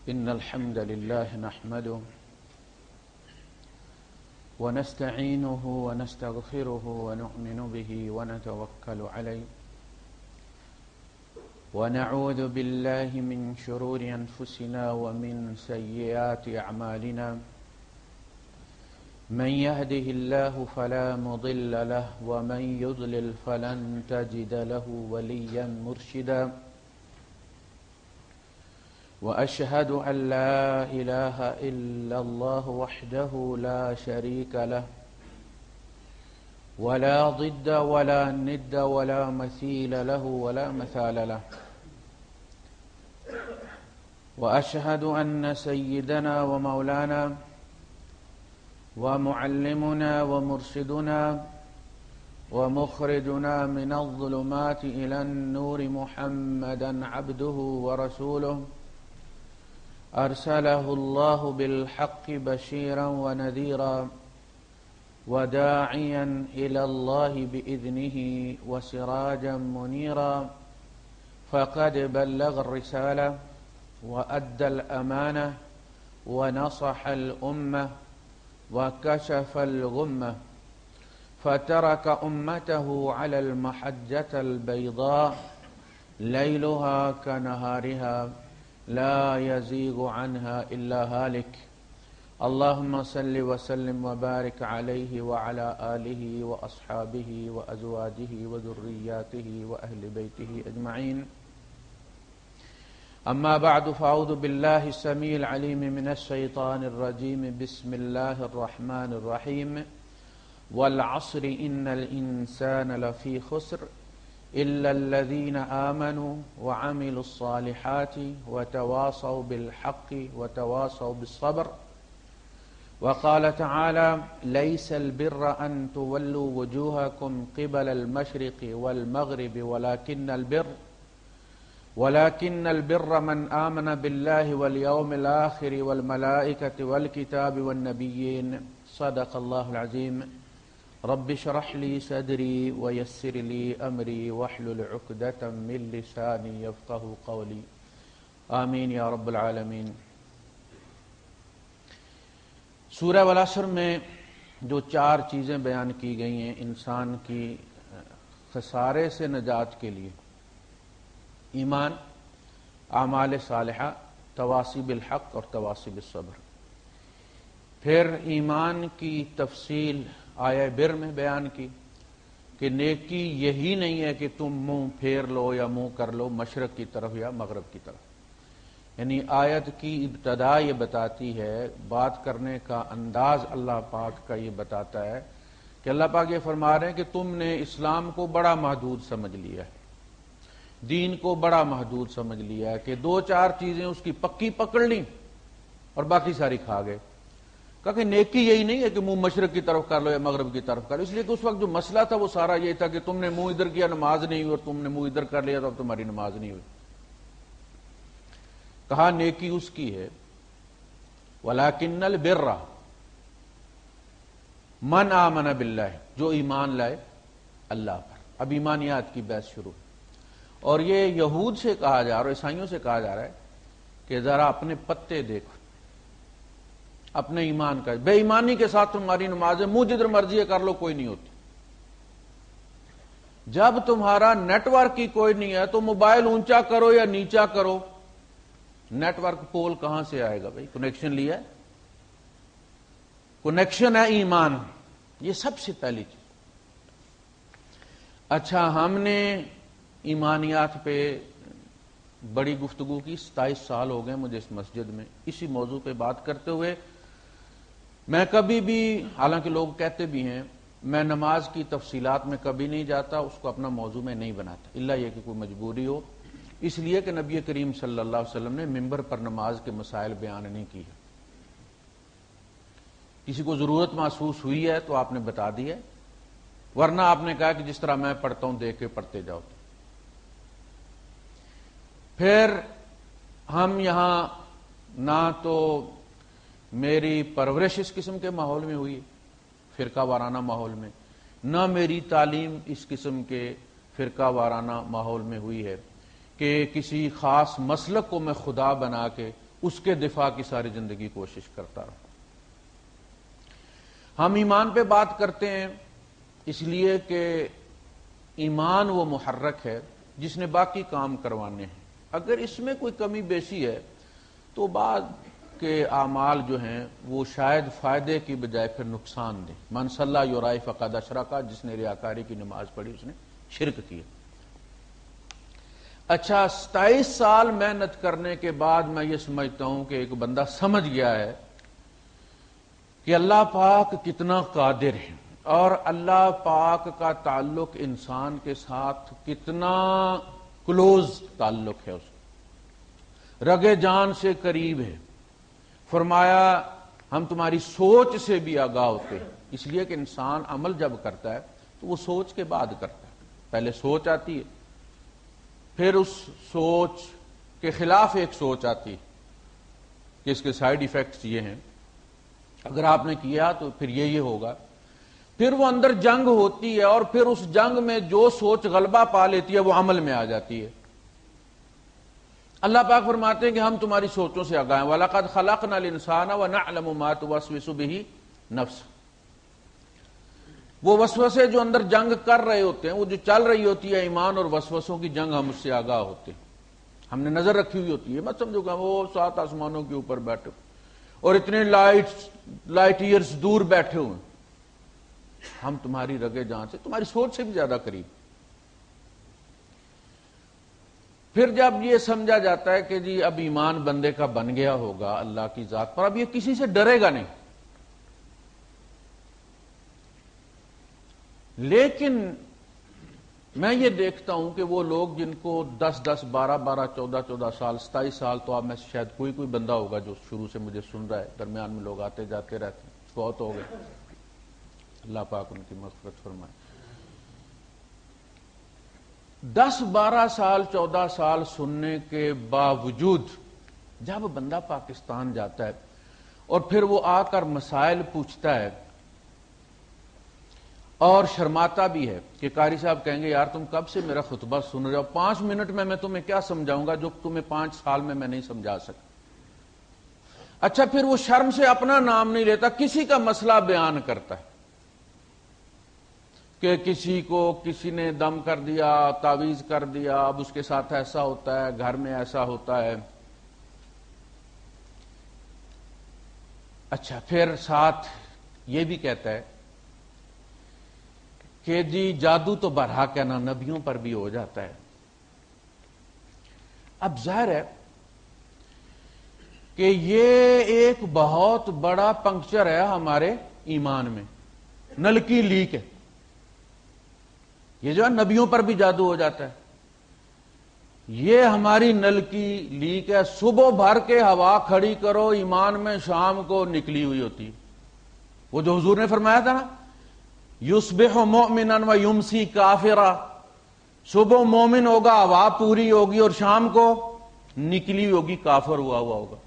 إن الحمد لله نحمده ونستعينه ونستغفره ونؤمن به ونتوكل عليه ونعوذ بالله من شرور أنفسنا ومن سيئات أعمالنا من يهده الله فلا مضل له ومن يضلل فلن تجد له وليا مرشدا وأشهد أن لا إله إلا الله وحده لا شريك له ولا ضد ولا ند ولا مثيل له ولا مثال له وأشهد أن سيدنا ومولانا ومعلمنا ومرشدنا ومخرجنا من الظلمات إلى النور محمدا عبده ورسوله أرسله الله بالحق بشيرا ونذيرا وداعيا إلى الله بإذنه وسراجا منيرا فقد بلغ الرسالة وأدى الأمانة ونصح الأمة وكشف الغمة فترك أمته على المحجة البيضاء ليلها كنهارها لا يزيغ عنها إلا هالك اللهم صل وسلم وبارك عليه وعلى آله وأصحابه وأزواجه وذرياته وأهل بيته أجمعين أما بعد فأعوذ بالله السميع العليم من الشيطان الرجيم بسم الله الرحمن الرحيم والعصر إن الإنسان لفي خسر إلا الذين آمنوا وعملوا الصالحات وتواصوا بالحق وتواصوا بالصبر وقال تعالى ليس البر أن تولوا وجوهكم قبل المشرق والمغرب ولكن البر من آمن بالله واليوم الآخر والملائكة والكتاب والنبيين صدق الله العظيم رب اشرح لي صدري ويسر لي أمري واحلل عقدة من لساني يفقهوا قولي آمین یا رب العالمین۔ سورہ والعصر میں جو 4 چیزیں بیان کی گئی ہیں انسان کی خسارے سے نجات کے لیے: ایمان، اعمال صالحہ، تواصی بالحق اور تواصی بالصبر۔ پھر ایمان کی تفصیل آیہ بر میں بیان کی کہ نیکی یہی نہیں ہے کہ تم منہ پھیر لو یا منہ کر لو مشرق کی طرف یا مغرب کی طرف، یعنی آیت کی ابتدا یہ بتاتی ہے، بات کرنے کا انداز اللہ پاک کا یہ بتاتا ہے کہ اللہ پاک یہ فرما رہے ہیں کہ تم نے اسلام کو بڑا محدود سمجھ لیا ہے، دین کو بڑا محدود سمجھ لیا ہے کہ 2-4 چیزیں اس کی پکی پکڑ لیں اور باقی ساری کھا گئے۔ کہا کہ نیکی یہی نہیں ہے کہ منہ مشرق کی طرف کر لو یا مغرب کی طرف کر لو، اس لیے کہ اس وقت جو مسئلہ تھا وہ سارا یہ تھا کہ تم نے منہ ادھر کیا نماز نہیں ہوئی، اور تم نے منہ ادھر کر لیا تو اب تمہاری نماز نہیں ہوئی۔ کہا نیکی اس کی ہے وَلَكِنَّ الْبِرَّ مَنْ آمَنَ بِاللَّهِ، جو ایمان لائے اللہ پر۔ اب ایمانیات کی بحث شروع، اور یہ یہود سے کہا جا رہا ہے، عیسائیوں سے کہا جا رہا ہے کہ ذرا اپنے پتے دیکھو، اپنے ایمان کا۔ بے ایمانی کے ساتھ تمہاری نمازیں منہ جدھر مرضی ہے کر لو، کوئی نہیں ہوتی۔ جب تمہارا نیٹ ورک ہی کوئی نہیں ہے تو موبائل اونچا کرو یا نیچا کرو، نیٹ ورک پول کہاں سے آئے گا بھائی؟ کنیکشن لیا ہے، کنیکشن ہے ایمان، یہ سب سے پہلی چیز۔ اچھا، ہم نے ایمانیات پہ بڑی گفتگو کی، 27 سال ہو گئے مجھے اس مسجد میں اسی موضوع پہ بات کرتے ہوئے۔ میں کبھی بھی، حالانکہ لوگ کہتے بھی ہیں، میں نماز کی تفصیلات میں کبھی نہیں جاتا، اس کو اپنا موضوع میں نہیں بناتا، الا یہ کہ کوئی مجبوری ہو، اس لیے کہ نبی کریم صلی اللہ علیہ وسلم نے منبر پر نماز کے مسائل بیان نہیں کی ہے۔ کسی کو ضرورت محسوس ہوئی ہے تو آپ نے بتا دیا، ورنہ آپ نے کہا کہ جس طرح میں پڑھتا ہوں دیکھ کے پڑھتے جاؤ۔ پھر ہم یہاں نہ تو میری پرورش اس قسم کے ماحول میں ہوئی فرقہ وارانہ ماحول میں، نہ میری تعلیم اس قسم کے فرقہ وارانہ ماحول میں ہوئی ہے کہ کسی خاص مسلک کو میں خدا بنا کے اس کے دفاع کی ساری زندگی کوشش کرتا رہا۔ ہم ایمان پہ بات کرتے ہیں اس لیے کہ ایمان وہ محرک ہے جس نے باقی کام کروانے ہیں۔ اگر اس میں کوئی کمی بیشی ہے تو بعد کے اعمال جو ہیں وہ شاید فائدے کی بجائے پھر نقصان دیں۔ من صلی یرائی فقد اشرک، جس نے ریاکاری کی نماز پڑھی اس نے شرک کیا۔ اچھا، 27 سال محنت کرنے کے بعد میں یہ سمجھتا ہوں کہ ایک بندہ سمجھ گیا ہے کہ اللہ پاک کتنا قادر ہے اور اللہ پاک کا تعلق انسان کے ساتھ کتنا کلوز تعلق ہے، اس کا رگے جان سے قریب ہے۔ فرمایا ہم تمہاری سوچ سے بھی آگاہ ہوتے ہیں، اس لیے کہ انسان عمل جب کرتا ہے تو وہ سوچ کے بعد کرتا ہے۔ پہلے سوچ آتی ہے، پھر اس سوچ کے خلاف ایک سوچ آتی ہے کہ اس کے سائیڈ ایفیکٹس یہ ہیں، اگر آپ نے کیا تو پھر یہ ہوگا۔ پھر وہ اندر جنگ ہوتی ہے اور پھر اس جنگ میں جو سوچ غلبہ پا لیتی ہے وہ عمل میں آ جاتی ہے۔ اللہ پاک فرماتے ہیں کہ ہم تمہاری سوچوں سے آگاہ ہیں۔ وَلَقَدْ خَلَقْنَا الْإِنسَانَ وَنَعْلَمُ مَا تُوَسْوِسُ بِهِ نَفْسُهُ۔ وہ وسوسے جو اندر جنگ کر رہے ہوتے ہیں، وہ جو چل رہی ہوتی ہے ایمان اور وسوسوں کی جنگ، ہم اس سے آگاہ ہوتے ہیں، ہم نے نظر رکھی ہوئی ہوتی ہے۔ مت سمجھو کہ وہ 7 آسمانوں کے اوپر بیٹھے اور اتنے لائٹ ایئرز دور بیٹھے ہوئے، ہم تمہاری رگے جان سے، تمہاری سوچ سے بھی زیادہ قریب۔ پھر جب یہ سمجھا جاتا ہے کہ جی اب ایمان بندے کا بن گیا ہوگا اللہ کی ذات پر، اب یہ کسی سے ڈرے گا نہیں۔ لیکن میں یہ دیکھتا ہوں کہ وہ لوگ جن کو 10 12 14 سال 27 سال، تو اب میں شاید کوئی بندہ ہوگا جو شروع سے مجھے سن رہا ہے، درمیان میں لوگ آتے جاتے رہتے ہیں، بہت ہو گئے، اللہ پاک ان کی مغفرت فرمائے۔ 10 12 سال 14 سال سننے کے باوجود جب بندہ پاکستان جاتا ہے اور پھر وہ آ کر مسائل پوچھتا ہے اور شرماتا بھی ہے کہ قاری صاحب کہیں گے یار تم کب سے میرا خطبہ سن رہے ہو، 5 منٹ میں تمہیں کیا سمجھاؤں گا جو تمہیں 5 سال میں نہیں سمجھا سکتا۔ اچھا، پھر وہ شرم سے اپنا نام نہیں لیتا، کسی کا مسئلہ بیان کرتا ہے کہ کسی نے دم کر دیا، تعویذ کر دیا، اب اس کے ساتھ ایسا ہوتا ہے، گھر میں ایسا ہوتا ہے۔ اچھا، پھر ساتھ یہ بھی کہتا ہے کہ جی جادو تو برحق ہے نا، نبیوں پر بھی ہو جاتا ہے۔ اب ظاہر ہے کہ یہ ایک بہت بڑا پنکچر ہے ہمارے ایمان میں، نلکی لیک ہے۔ یہ جو ہے نبیوں پر بھی جادو ہو جاتا ہے، یہ ہماری نلکی لیک ہے۔ صبح بھر کے ہوا کھڑی کرو ایمان میں، شام کو نکلی ہوئی ہوتی ہے۔ وہ جو حضور نے فرمایا تھا نا، یصبح مؤمنا و یمسی کافرا، صبح مومن ہوگا ہوا پوری ہوگی اور شام کو نکلی ہوگی کافر ہوا ہوگا۔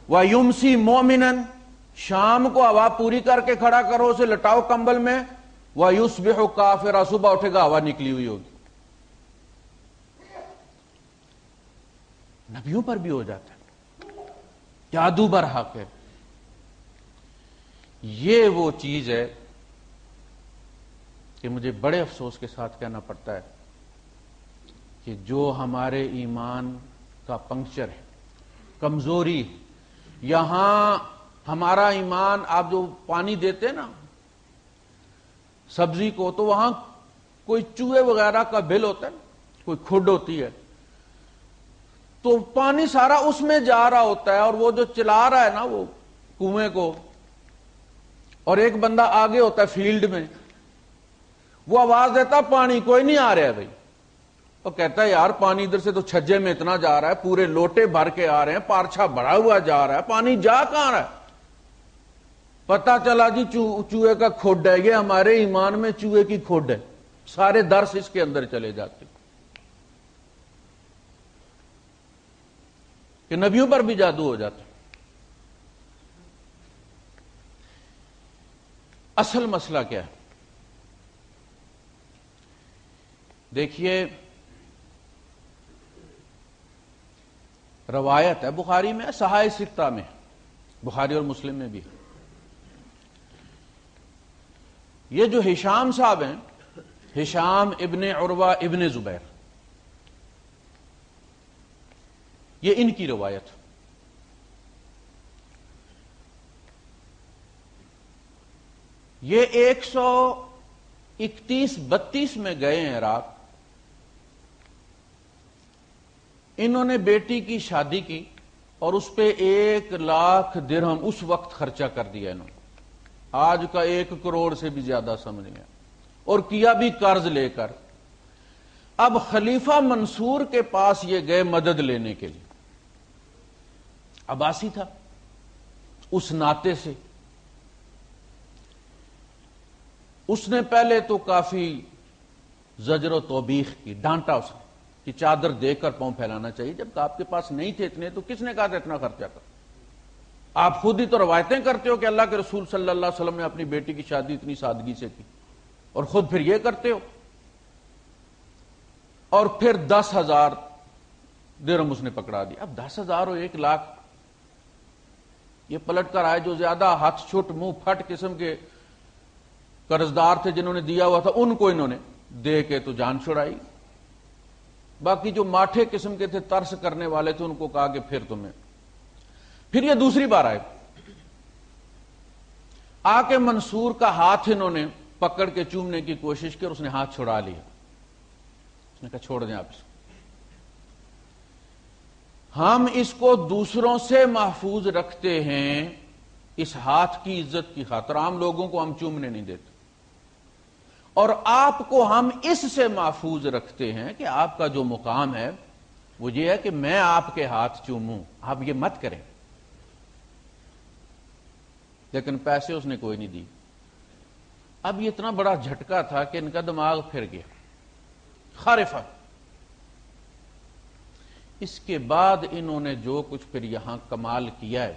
و یمسی مؤمنا، شام کو ہوا پوری کر کے کھڑا کرو، اسے لٹاؤ کمبل میں، و یصبح کافرا، صبح اٹھے گا ہوا نکلی ہوئی ہوگی۔ نبیوں پر بھی ہو جاتا ہے، جادو برحق ہے۔ یہ وہ چیز ہے کہ مجھے بڑے افسوس کے ساتھ کہنا پڑتا ہے کہ جو ہمارے ایمان کا پنکچر ہے، کمزوری، یہاں ہمارا ایمان، آپ جو پانی دیتے نا سبزی کو، تو وہاں کوئی چوہے وغیرہ کا بل ہوتا ہے، کوئی کھڈ ہوتی ہے، تو پانی سارا اس میں جا رہا ہوتا ہے، اور وہ جو چلا رہا ہے نا وہ کنویں کو، اور ایک بندہ آگے ہوتا ہے فیلڈ میں، وہ آواز دیتا پانی کوئی نہیں آ رہا ہے بھائی، وہ کہتا ہے یار پانی ادھر سے تو چھجے میں اتنا جا رہا ہے، پورے لوٹے بھر کے آ رہے ہیں، پارچھا بڑا ہوا جا رہا ہے، پانی جا کہاں رہا ہے؟ پتا چلا جی چوہے کا کھڈ ہے۔ یہ ہمارے ایمان میں چوہے کی کھڈ ہے، سارے درس اس کے اندر چلے جاتے کہ نبیوں پر بھی جادو ہو جاتا۔ اصل مسئلہ کیا ہے؟ دیکھیے، روایت ہے بخاری میں، صحائح ستہ میں، بخاری اور مسلم میں بھی. یہ جو ہشام صاحب ہیں، ہشام ابن عروہ ابن زبیر، یہ ان کی روایت. یہ 131-32 میں گئے ہیں عراق. انہوں نے بیٹی کی شادی کی اور اس پہ 1,00,000 درہم اس وقت خرچہ کر دیا انہوں نے. آج کا 1 کروڑ سے بھی زیادہ سمجھ گیا، اور کیا بھی قرض لے کر. اب خلیفہ منصور کے پاس یہ گئے مدد لینے کے لیے. عباسی تھا اس ناطے سے. اس نے پہلے تو کافی زجر و توبیخ کی، ڈانٹا اسے کہ چادر دے کر پاؤں پھیلانا چاہیے، جب آپ کے پاس نہیں تھے اتنے تو کس نے کہا تھا اتنا خرچہ کر. آپ خود ہی تو روایتیں کرتے ہو کہ اللہ کے رسول صلی اللہ علیہ وسلم نے اپنی بیٹی کی شادی اتنی سادگی سے کی، اور خود پھر یہ کرتے ہو. اور پھر 10,000 درہم اس نے پکڑا دیا. اب 10,000 اور 1,00,000 یہ پلٹ کر آئے. جو زیادہ ہاتھ چھٹ منہ پھٹ قسم کے قرضدار تھے جنہوں نے دیا ہوا تھا، ان کو انہوں نے دے کے تو جان چھڑائی. باقی جو ماٹھے قسم کے تھے، ترس کرنے والے تھے، ان کو کہا کہ پھر یہ دوسری بار آئے. آ کے منصور کا ہاتھ انہوں نے پکڑ کے چومنے کی کوشش کی اور اس نے ہاتھ چھڑا لیا. اس نے کہا چھوڑ دیں آپ اس کو، ہم اس کو دوسروں سے محفوظ رکھتے ہیں اس ہاتھ کی عزت کی خاطر. عام لوگوں کو ہم چومنے نہیں دیتے، اور آپ کو ہم اس سے محفوظ رکھتے ہیں کہ آپ کا جو مقام ہے وہ یہ ہے کہ میں آپ کے ہاتھ چوموں، آپ یہ مت کریں. لیکن پیسے اس نے کوئی نہیں دی. اب یہ اتنا بڑا جھٹکا تھا کہ ان کا دماغ پھر گیا خارفہ. اس کے بعد انہوں نے جو کچھ پھر یہاں کمال کیا ہے،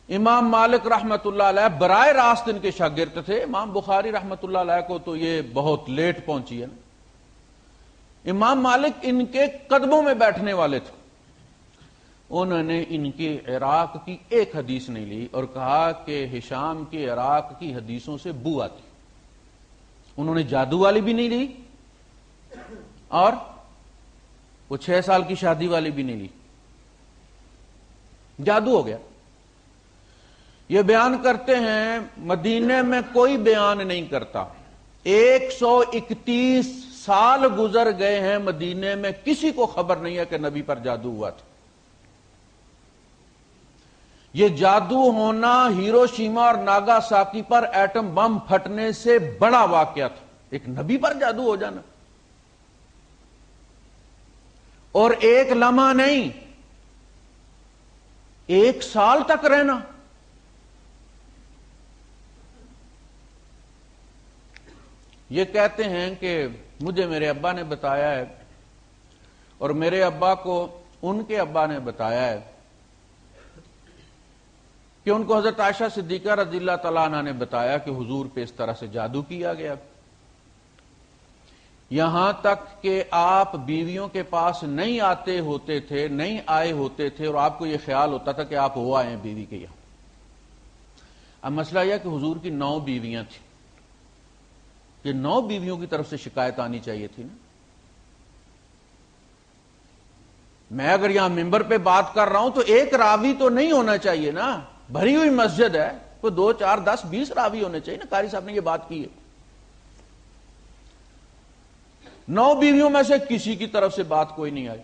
امام مالک رحمت اللہ علیہ براہ راست ان کے شاگرد تھے. امام بخاری رحمت اللہ علیہ کو تو یہ بہت لیٹ پہنچی ہے نا. امام مالک ان کے قدموں میں بیٹھنے والے تھے. انہوں نے ان کی عراق کی ایک حدیث نہیں لی اور کہا کہ ہشام کی عراق کی حدیثوں سے بو آتی. انہوں نے جادو والی بھی نہیں لی اور وہ 6 سال کی شادی والی بھی نہیں لی. جادو ہو گیا. یہ بیان کرتے ہیں مدینے میں کوئی بیان نہیں کرتا. 131 سال گزر گئے ہیں مدینے میں، کسی کو خبر نہیں ہے کہ نبی پر جادو ہوا تھا. یہ جادو ہونا ہیروشیما اور ناگاساکی پر ایٹم بم پھٹنے سے بڑا واقعہ تھا. ایک نبی پر جادو ہو جانا، اور ایک لمحہ نہیں، 1 سال تک رہنا. یہ کہتے ہیں کہ مجھے میرے ابا نے بتایا ہے اور میرے ابا کو ان کے ابا نے بتایا ہے کہ ان کو حضرت عائشہ صدیقہ رضی اللہ تعالیٰ عنہ نے بتایا کہ حضور پہ اس طرح سے جادو کیا گیا. یہاں تک کہ آپ بیویوں کے پاس نہیں آتے ہوتے تھے، نہیں آئے ہوتے تھے، اور آپ کو یہ خیال ہوتا تھا کہ آپ ہو آئے ہیں بیوی کے یہاں. اب مسئلہ یہ کہ حضور کی 9 بیویاں تھیں. یہ 9 بیویوں کی طرف سے شکایت آنی چاہیے تھی نا. میں اگر یہاں ممبر پہ بات کر رہا ہوں تو ایک راوی تو نہیں ہونا چاہیے نا. بھری ہوئی مسجد ہے، کوئی 2 4 10 20 راوی ہونے چاہیے نا. قاری صاحب نے یہ بات کی ہے. 9 بیویوں میں سے کسی کی طرف سے بات کوئی نہیں آئی.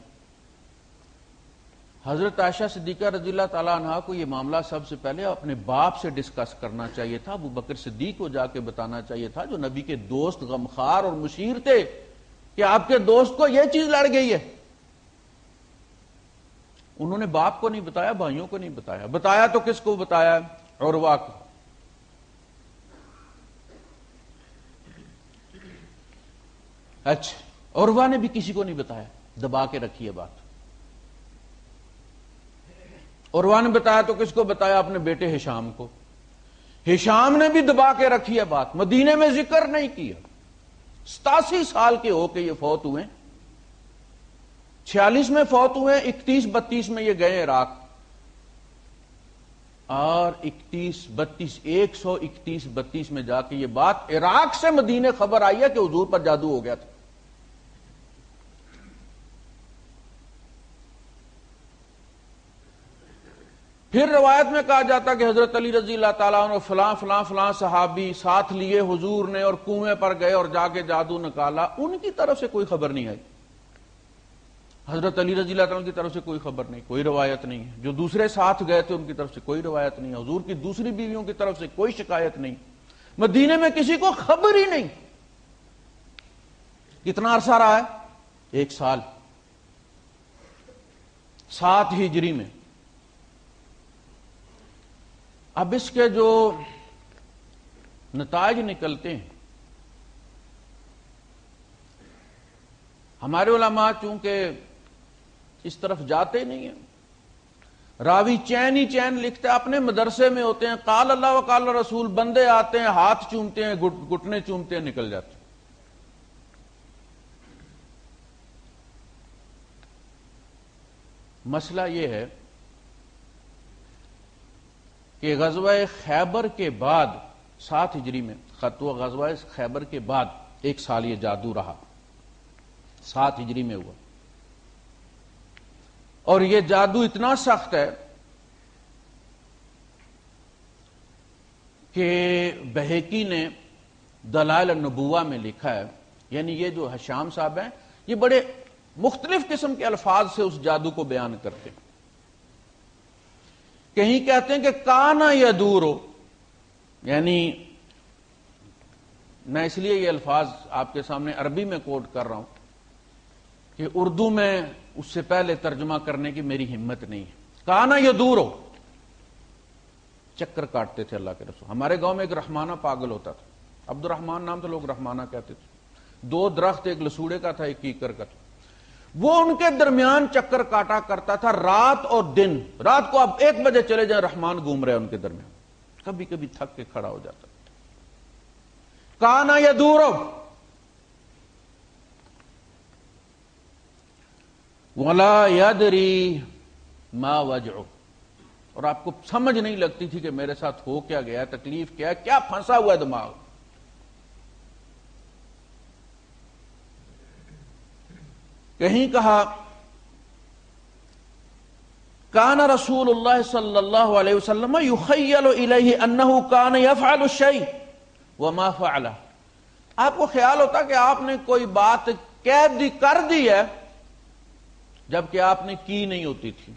حضرت عائشہ صدیقہ رضی اللہ تعالیٰ عنہ کو یہ معاملہ سب سے پہلے اپنے باپ سے ڈسکس کرنا چاہیے تھا. ابو بکر صدیق کو جا کے بتانا چاہیے تھا، جو نبی کے دوست، غمخوار اور مشیر تھے، کہ آپ کے دوست کو یہ چیز لڑ گئی ہے. انہوں نے باپ کو نہیں بتایا، بھائیوں کو نہیں بتایا. بتایا تو کس کو بتایا؟ عروہ کو. اچھا، عروہ نے بھی کسی کو نہیں بتایا، دبا کے رکھی ہے بات. عروہ نے بتایا تو کس کو بتایا؟ اپنے بیٹے ہشام کو. ہشام نے بھی دبا کے رکھی ہے بات، مدینے میں ذکر نہیں کیا. 87 سال کے ہو کے یہ فوت ہوئے، 46 میں فوت ہوئے، 31-32 میں یہ گئے عراق، اور 131-32 میں جا کے یہ بات عراق سے مدینے خبر آئی ہے کہ حضور پر جادو ہو گیا تھا۔ پھر روایت میں کہا جاتا کہ حضرت علی رضی اللہ تعالیٰ عنہ فلاں فلاں فلاں صحابی ساتھ لیے حضور نے اور کنویں پر گئے اور جا کے جادو نکالا، ان کی طرف سے کوئی خبر نہیں آئی، حضرت علی رضی اللہ تعالیٰ کی طرف سے کوئی خبر نہیں، کوئی روایت نہیں ہے، جو دوسرے ساتھ گئے تھے ان کی طرف سے کوئی روایت نہیں ہے، حضور کی دوسری بیویوں کی طرف سے کوئی شکایت نہیں، مدینے میں کسی کو خبر ہی نہیں۔ کتنا عرصہ رہا ہے؟ 1 سال، 7 ہجری میں۔ اب اس کے جو نتائج نکلتے ہیں، ہمارے علماء چونکہ اس طرف جاتے نہیں ہیں، راوی چین ہی چین لکھتے، اپنے مدرسے میں ہوتے ہیں، قال اللہ و قال رسول، بندے آتے ہیں، ہاتھ چومتے ہیں، گھٹنے چومتے ہیں، نکل جاتے ہیں۔ مسئلہ یہ ہے کہ غزوہ خیبر کے بعد 7 ہجری میں غزوہ خیبر کے بعد 1 سال یہ جادو رہا، 7 ہجری میں ہوا، اور یہ جادو اتنا سخت ہے کہ بہیقی نے دلائل النبوہ میں لکھا ہے، یعنی یہ جو حشام صاحب ہیں یہ بڑے مختلف قسم کے الفاظ سے اس جادو کو بیان کرتے ہیں۔ کہیں کہتے ہیں کہ کانا یدور ہو، یعنی میں اس لیے یہ الفاظ آپ کے سامنے عربی میں کوٹ کر رہا ہوں کہ اردو میں اس سے پہلے ترجمہ کرنے کی میری ہمت نہیں ہے۔ کانا یدور ہو، چکر کاٹتے تھے اللہ کے رسول۔ ہمارے گاؤں میں ایک رحمانہ پاگل ہوتا تھا، عبد الرحمان نام تھا، لوگ رحمانہ کہتے تھے، 2 درخت، ایک لسوڑے کا تھا، ایک کیکر کا تھا، وہ ان کے درمیان چکر کاٹا کرتا تھا رات اور دن۔ رات کو اب 1 بجے چلے جائیں، رحمان گھوم رہے ان کے درمیان، کبھی کبھی تھک کے کھڑا ہو جاتا۔ کانا یدور ولا یدری ما وجعہ، اور آپ کو سمجھ نہیں لگتی تھی کہ میرے ساتھ ہو کیا گیا، تکلیف کیا ہے، کیا پھنسا ہوا ہے دماغ۔ کہیں کہا کان رسول اللہ صلی اللہ علیہ وسلم یخیل الیہ انہ کان یفعل الشیء وما فعلہ، آپ کو خیال ہوتا کہ آپ نے کوئی بات کر دی ہے جبکہ آپ نے کی نہیں ہوتی تھی۔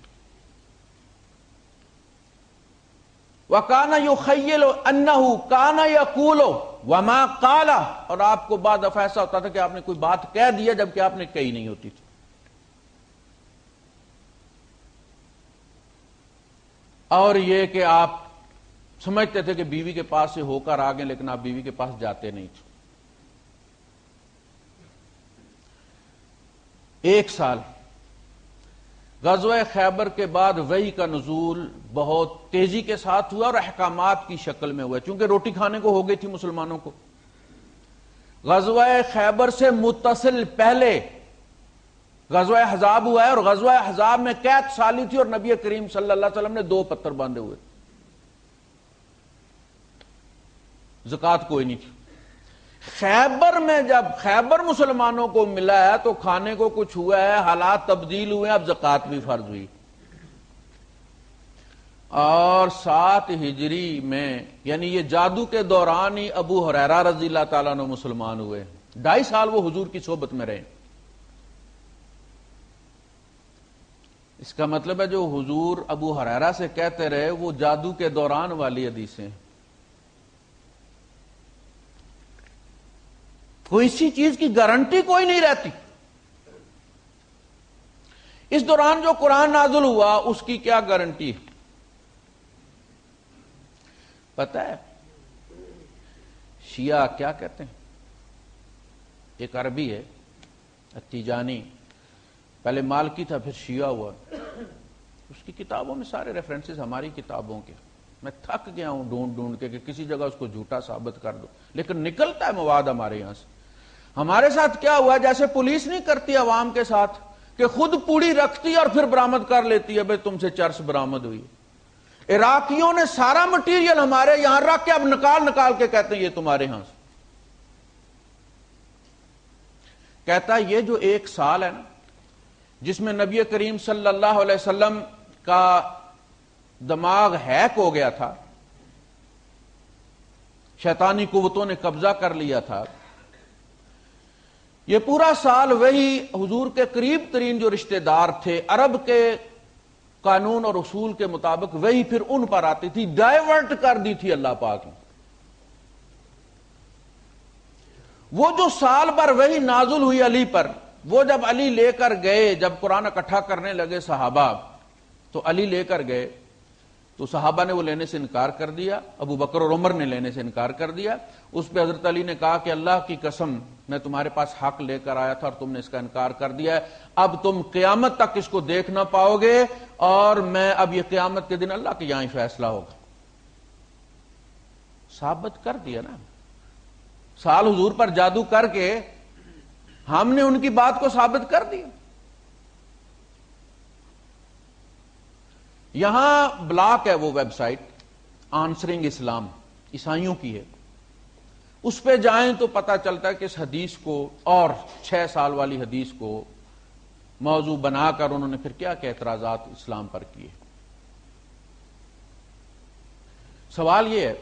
وَكَانَ يُخَيِّلُ أَنَّهُ كَانَ يَقُولُ وَمَا قَالَ، اور آپ کو بعد دفعہ ایسا ہوتا تھا کہ آپ نے کوئی بات کہہ دی ہے جبکہ آپ نے کہی نہیں ہوتی تھی۔ اور یہ کہ آپ سمجھتے تھے کہ بیوی کے پاس سے ہو کر آ گئے، لیکن آپ بیوی کے پاس جاتے نہیں تھے۔ 1 سال۔ غزوہ خیبر کے بعد وحی کا نزول بہت تیزی کے ساتھ ہوا اور احکامات کی شکل میں ہوا، چونکہ روٹی کھانے کو ہو گئی تھی مسلمانوں کو۔ غزوہ خیبر سے متصل پہلے غزوہ احزاب ہوا ہے، اور غزوہ احزاب میں قحط سالی تھی اور نبی کریم صلی اللہ علیہ وسلم نے 2 پتھر باندھے ہوئے، زکوٰۃ کوئی نہیں تھی۔ خیبر میں جب خیبر مسلمانوں کو ملا ہے تو کھانے کو کچھ ہوا ہے، حالات تبدیل ہوئے، اب زکوٰۃ بھی فرض ہوئی۔ اور 7 ہجری میں، یعنی یہ جادو کے دوران ہی ابو ہریرہ رضی اللہ تعالیٰ عنہ مسلمان ہوئے، 2.5 سال وہ حضور کی صحبت میں رہے۔ اس کا مطلب ہے جو حضور ابو ہریرہ سے کہتے رہے وہ جادو کے دوران والی حدیثیں، کوئی اسی چیز کی گارنٹی کوئی نہیں رہتی۔ اس دوران جو قرآن نازل ہوا اس کی کیا گارنٹی ہے؟ پتہ ہے شیعہ کیا کہتے ہیں؟ ایک عربی ہے تیجانی، پہلے مالکی تھا پھر شیعہ ہوا، اس کی کتابوں میں سارے ریفرنسز ہماری کتابوں کے، میں تھک گیا ہوں ڈھونڈ ڈھونڈ کے کہ کسی جگہ اس کو جھوٹا ثابت کر دو، لیکن نکلتا ہے مواد ہمارے یہاں سے۔ ہمارے ساتھ کیا ہوا، جیسے پولیس نہیں کرتی عوام کے ساتھ کہ خود پوڑی رکھتی اور پھر برآمد کر لیتی ہے، بھئی تم سے چرس برآمد ہوئی۔ عراقیوں نے سارا مٹیریل ہمارے یہاں رکھ کے اب نکال نکال کے کہتے ہیں یہ تمہارے ہاں سے۔ کہتا ہے یہ جو 1 سال ہے نا جس میں نبی کریم صلی اللہ علیہ وسلم کا دماغ ہیک ہو گیا تھا، شیطانی قوتوں نے قبضہ کر لیا تھا، یہ پورا سال وہی حضور کے قریب ترین جو رشتہ دار تھے عرب کے قانون اور اصول کے مطابق وہی پھر ان پر آتی تھی، ڈائیورٹ کر دی تھی اللہ پاک نے۔ وہ جو سال پر وہی نازل ہوئی علی پر، وہ جب علی لے کر گئے، جب قرآن اکٹھا کرنے لگے صحابہ تو علی لے کر گئے تو صحابہ نے وہ لینے سے انکار کر دیا، ابو بکر اور عمر نے لینے سے انکار کر دیا۔ اس پہ حضرت علی نے کہا کہ اللہ کی قسم میں تمہارے پاس حق لے کر آیا تھا اور تم نے اس کا انکار کر دیا ہے، اب تم قیامت تک اس کو دیکھ نہ پاؤ گے، اور میں اب یہ قیامت کے دن اللہ کے یہاں ہی فیصلہ ہوگا۔ ثابت کر دیا نا، سال حضور پر جادو کر کے ہم نے ان کی بات کو ثابت کر دیا۔ یہاں بلاک ہے وہ ویب سائٹ آنسرنگ اسلام، عیسائیوں کی ہے، اس پہ جائیں تو پتہ چلتا ہے کہ اس حدیث کو اور 6 سال والی حدیث کو موضوع بنا کر انہوں نے پھر کیا کیا اعتراضات اسلام پر کیے۔ سوال یہ ہے،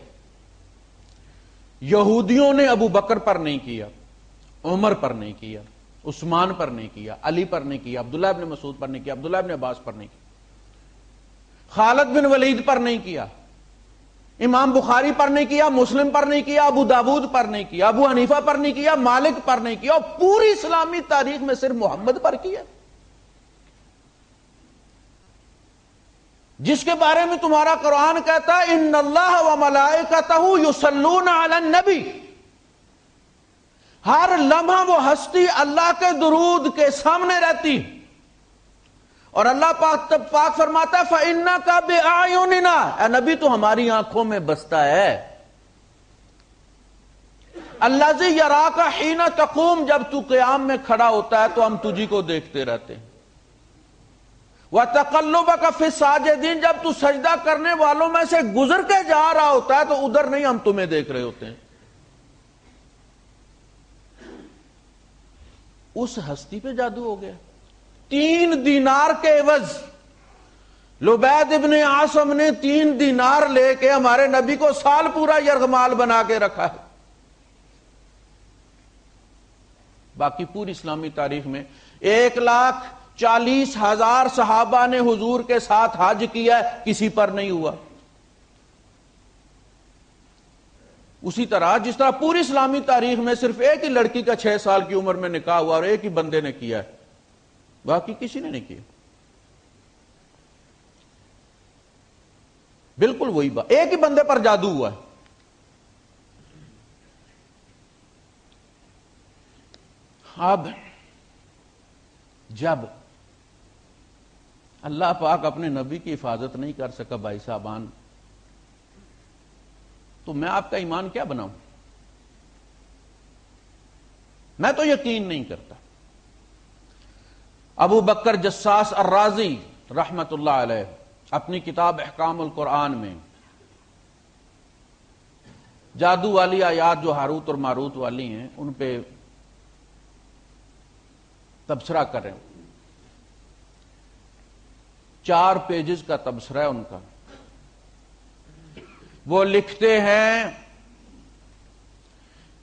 یہودیوں نے ابو بکر پر نہیں کیا، عمر پر نہیں کیا، عثمان پر نہیں کیا، علی پر نہیں کیا، عبداللہ ابن مسعود پر نہیں کیا، عبداللہ ابن عباس پر نہیں کیا، خالد بن ولید پر نہیں کیا، امام بخاری پر نہیں کیا، مسلم پر نہیں کیا، ابو داود پر نہیں کیا، ابو حنیفہ پر نہیں کیا، مالک پر نہیں کیا، اور پوری اسلامی تاریخ میں صرف محمد پر کیا، جس کے بارے میں تمہارا قرآن کہتا ہے ان اللہ و ملائکتہ یصلون علی النبی، ہر لمحہ وہ ہستی اللہ کے درود کے سامنے رہتی، اور اللہ پاک فرماتا ہے فَإِنَّكَ بِأَعْيُنِنَا، اے نبی تو ہماری آنکھوں میں بستا ہے۔ الَّذِي يَرَاكَ حِينَ تَقُومُ، جب تو قیام میں کھڑا ہوتا ہے تو ہم تجھی کو دیکھتے رہتے ہیں۔ وَتَقَلُّبَكَ فِي السَّاجِدِينَ، جب تو سجدہ کرنے والوں میں سے گزر کے جا رہا ہوتا ہے تو ادھر نہیں، ہم تمہیں دیکھ رہے ہوتے ہیں۔ اس ہستی پہ جادو ہو گیا۔ 3 دینار کے عوض لبید ابن عاصم نے 3 دینار لے کے ہمارے نبی کو سال پورا یرغمال بنا کے رکھا ہے۔ باقی پوری اسلامی تاریخ میں 1,40,000 صحابہ نے حضور کے ساتھ حج کیا ہے، کسی پر نہیں ہوا۔ اسی طرح جس طرح پوری اسلامی تاریخ میں صرف ایک ہی لڑکی کا 6 سال کی عمر میں نکاح ہوا اور ایک ہی بندے نے کیا ہے، باقی کسی نے نہیں کیا۔ بالکل وہی بات، ایک ہی بندے پر جادو ہوا ہے۔ اب جب اللہ پاک اپنے نبی کی حفاظت نہیں کر سکا بھائی صاحبان، تو میں آپ کا ایمان کیا بناؤں؟ میں تو یقین نہیں کرتا۔ ابو بکر جساس الرازی رحمت اللہ علیہ اپنی کتاب احکام القرآن میں جادو والی آیات جو ہاروت اور ماروت والی ہیں ان پہ تبصرہ کر رہے ہیں، 4 پیجز کا تبصرہ ہے ان کا۔ وہ لکھتے ہیں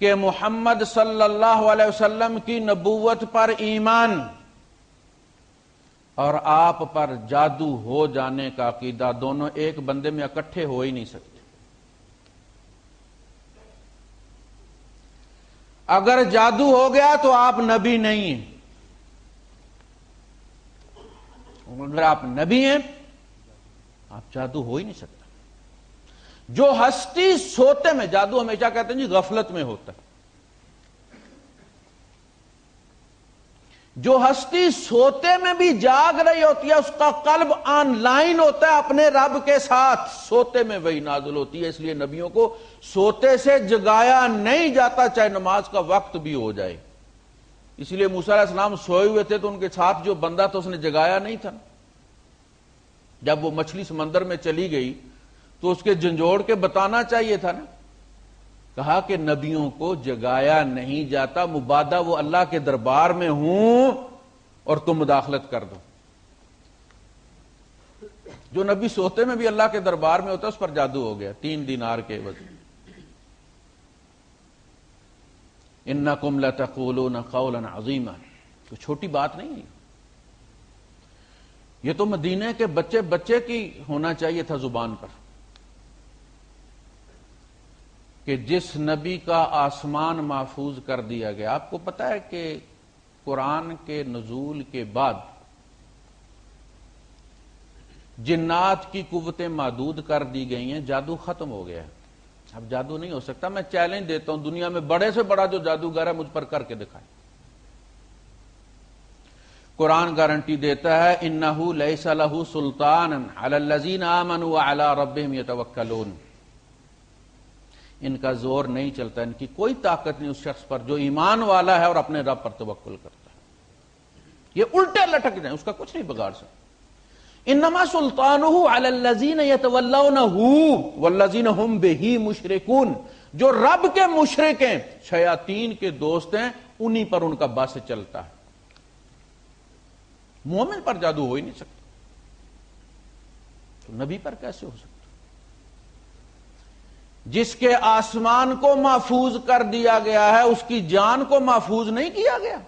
کہ محمد صلی اللہ علیہ وسلم کی نبوت پر ایمان اور آپ پر جادو ہو جانے کا عقیدہ دونوں ایک بندے میں اکٹھے ہو ہی نہیں سکتے۔ اگر جادو ہو گیا تو آپ نبی نہیں ہیں، اگر آپ نبی ہیں آپ جادو ہو ہی نہیں سکتا۔ جو ہستی سوتے میں، جادو ہمیشہ کہتے ہیں جی غفلت میں ہوتا ہے، جو ہستی سوتے میں بھی جاگ رہی ہوتی ہے اس کا قلب آن لائن ہوتا ہے اپنے رب کے ساتھ، سوتے میں وہی نازل ہوتی ہے۔ اس لیے نبیوں کو سوتے سے جگایا نہیں جاتا چاہے نماز کا وقت بھی ہو جائے۔ اس لیے موسیٰ علیہ السلام سوئے ہوئے تھے تو ان کے ساتھ جو بندہ تھا اس نے جگایا نہیں تھا. جب وہ مچھلی سمندر میں چلی گئی تو اس کے جھنجھوڑ کے بتانا چاہیے تھا نا. کہا کہ نبیوں کو جگایا نہیں جاتا، مبادا وہ اللہ کے دربار میں ہوں اور تم مداخلت کر دو. جو نبی سوتے میں بھی اللہ کے دربار میں ہوتا ہے اس پر جادو ہو گیا 3 دینار کے عوض. انکم لتقولون قولا عظیما، تو چھوٹی بات نہیں ہے. یہ تو مدینے کے بچے بچے کی ہونا چاہیے تھا زبان پر کہ جس نبی کا آسمان محفوظ کر دیا گیا. آپ کو پتا ہے کہ قرآن کے نزول کے بعد جنات کی قوتیں محدود کر دی گئی ہیں، جادو ختم ہو گیا ہے. اب جادو نہیں ہو سکتا. میں چیلنج دیتا ہوں، دنیا میں بڑے سے بڑا جو جادوگر ہے مجھ پر کر کے دکھائے. قرآن گارنٹی دیتا ہے انہ لیس لہ سلطان علی الذین آمنوا وعلی ربہم یتوکلون. ان کا زور نہیں چلتا، ان کی کوئی طاقت نہیں اس شخص پر جو ایمان والا ہے اور اپنے رب پر توکل کرتا ہے. یہ الٹے لٹک جائیں، اس کا کچھ نہیں بگاڑ سکتا. انما سلطانہ علی الذین یتولونہ والذین ہم بہ مشرکون. جو رب کے مشرک ہیں، شیاطین کے دوست ہیں، انہی پر ان کا بس چلتا ہے. مومن پر جادو ہو ہی نہیں سکتا، تو نبی پر کیسے ہو سکتا؟ جس کے آسمان کو محفوظ کر دیا گیا ہے اس کی جان کو محفوظ نہیں کیا گیا.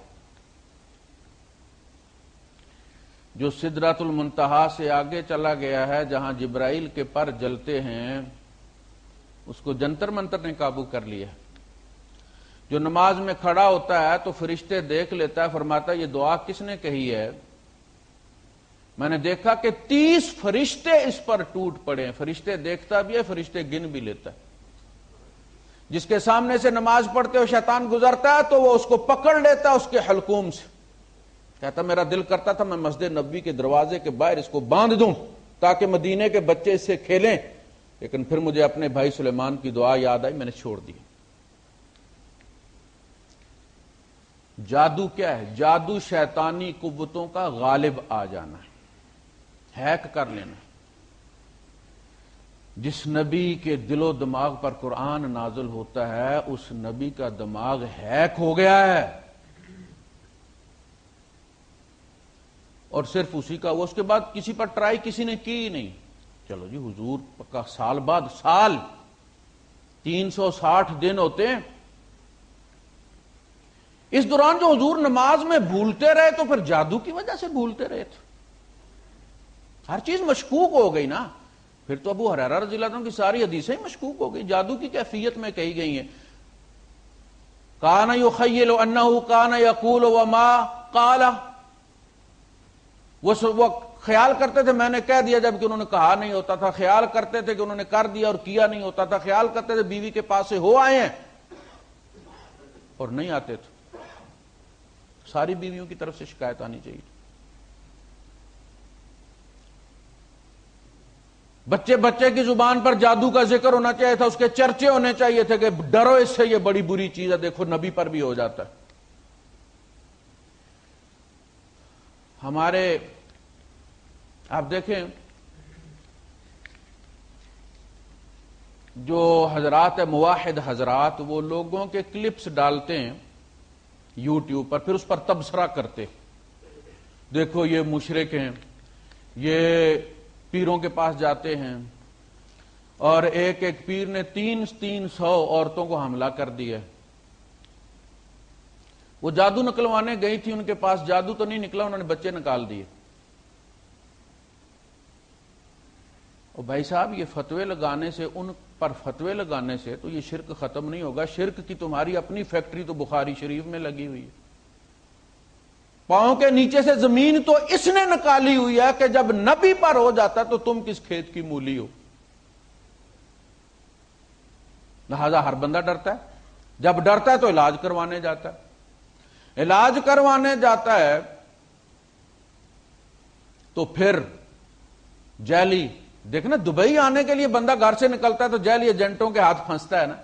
جو سدرۃ المنتہا سے آگے چلا گیا ہے جہاں جبرائیل کے پر جلتے ہیں اس کو جنتر منتر نے قابو کر لیا. جو نماز میں کھڑا ہوتا ہے تو فرشتے دیکھ لیتا ہے، فرماتا ہے یہ دعا کس نے کہی ہے؟ میں نے دیکھا کہ 30 فرشتے اس پر ٹوٹ پڑے ہیں. فرشتے دیکھتا بھی ہے، فرشتے گن بھی لیتا ہے. جس کے سامنے سے نماز پڑھتے ہو شیطان گزرتا ہے تو وہ اس کو پکڑ لیتا ہے اس کے حلقوم سے. کہتا میرا دل کرتا تھا میں مسجد نبوی کے دروازے کے باہر اس کو باندھ دوں تاکہ مدینے کے بچے اس سے کھیلیں، لیکن پھر مجھے اپنے بھائی سلیمان کی دعا یاد آئی، میں نے چھوڑ دی. جادو کیا ہے؟ جادو شیطانی قوتوں کا غالب آ جانا ہے، ہیک کر لینا. جس نبی کے دل و دماغ پر قرآن نازل ہوتا ہے اس نبی کا دماغ ہیک ہو گیا ہے، اور صرف اسی کا وہ. اس کے بعد کسی پر ٹرائی کسی نے کی ہی نہیں. چلو جی حضور کا سال بعد سال 360 دن ہوتے ہیں، اس دوران جو حضور نماز میں بھولتے رہے تو پھر جادو کی وجہ سے بھولتے رہے تھے. ہر چیز مشکوک ہو گئی نا. پھر تو ابو ہریرہ رضی اللہ عنہ کی ساری حدیثیں مشکوک ہو گئی. جادو کی کیفیت میں کہی گئی ہیں. کان یخیل انہ کان یقول وما قال. وہ خیال کرتے تھے میں نے کہہ دیا جبکہ انہوں نے کہا نہیں ہوتا تھا. خیال کرتے تھے کہ انہوں نے کر دیا اور کیا نہیں ہوتا تھا. خیال کرتے تھے بیوی کے پاس سے ہو آئے ہیں اور نہیں آتے تھے. ساری بیویوں کی طرف سے شکایت آنی چاہیے. بچے بچے کی زبان پر جادو کا ذکر ہونا چاہیے تھا، اس کے چرچے ہونے چاہیے تھے کہ ڈرو اس سے، یہ بڑی بری چیز ہے. دیکھو نبی پر بھی ہو جاتا ہے. ہمارے آپ دیکھیں جو حضرات موحد حضرات وہ لوگوں کے کلپس ڈالتے ہیں یوٹیوب پر، پھر اس پر تبصرہ کرتے دیکھو یہ مشرک ہیں، یہ پیروں کے پاس جاتے ہیں، اور ایک ایک پیر نے 300 عورتوں کو حملہ کر دیا. وہ جادو نکلوانے گئی تھی ان کے پاس، جادو تو نہیں نکلا، انہوں نے بچے نکال دیے. اور بھائی صاحب یہ فتوے لگانے سے، ان پر فتوے لگانے سے تو یہ شرک ختم نہیں ہوگا. شرک کی تمہاری اپنی فیکٹری تو بخاری شریف میں لگی ہوئی ہے. پاؤں کے نیچے سے زمین تو اس نے نکالی ہوئی ہے کہ جب نبی پر ہو جاتا تو تم کس کھیت کی مولی ہو. لہذا ہر بندہ ڈرتا ہے. جب ڈرتا ہے تو علاج کروانے جاتا ہے. علاج کروانے جاتا ہے تو پھر جیلی دیکھنا، دبئی آنے کے لیے بندہ گھر سے نکلتا ہے تو جیلی ایجنٹوں کے ہاتھ پھنستا ہے نا.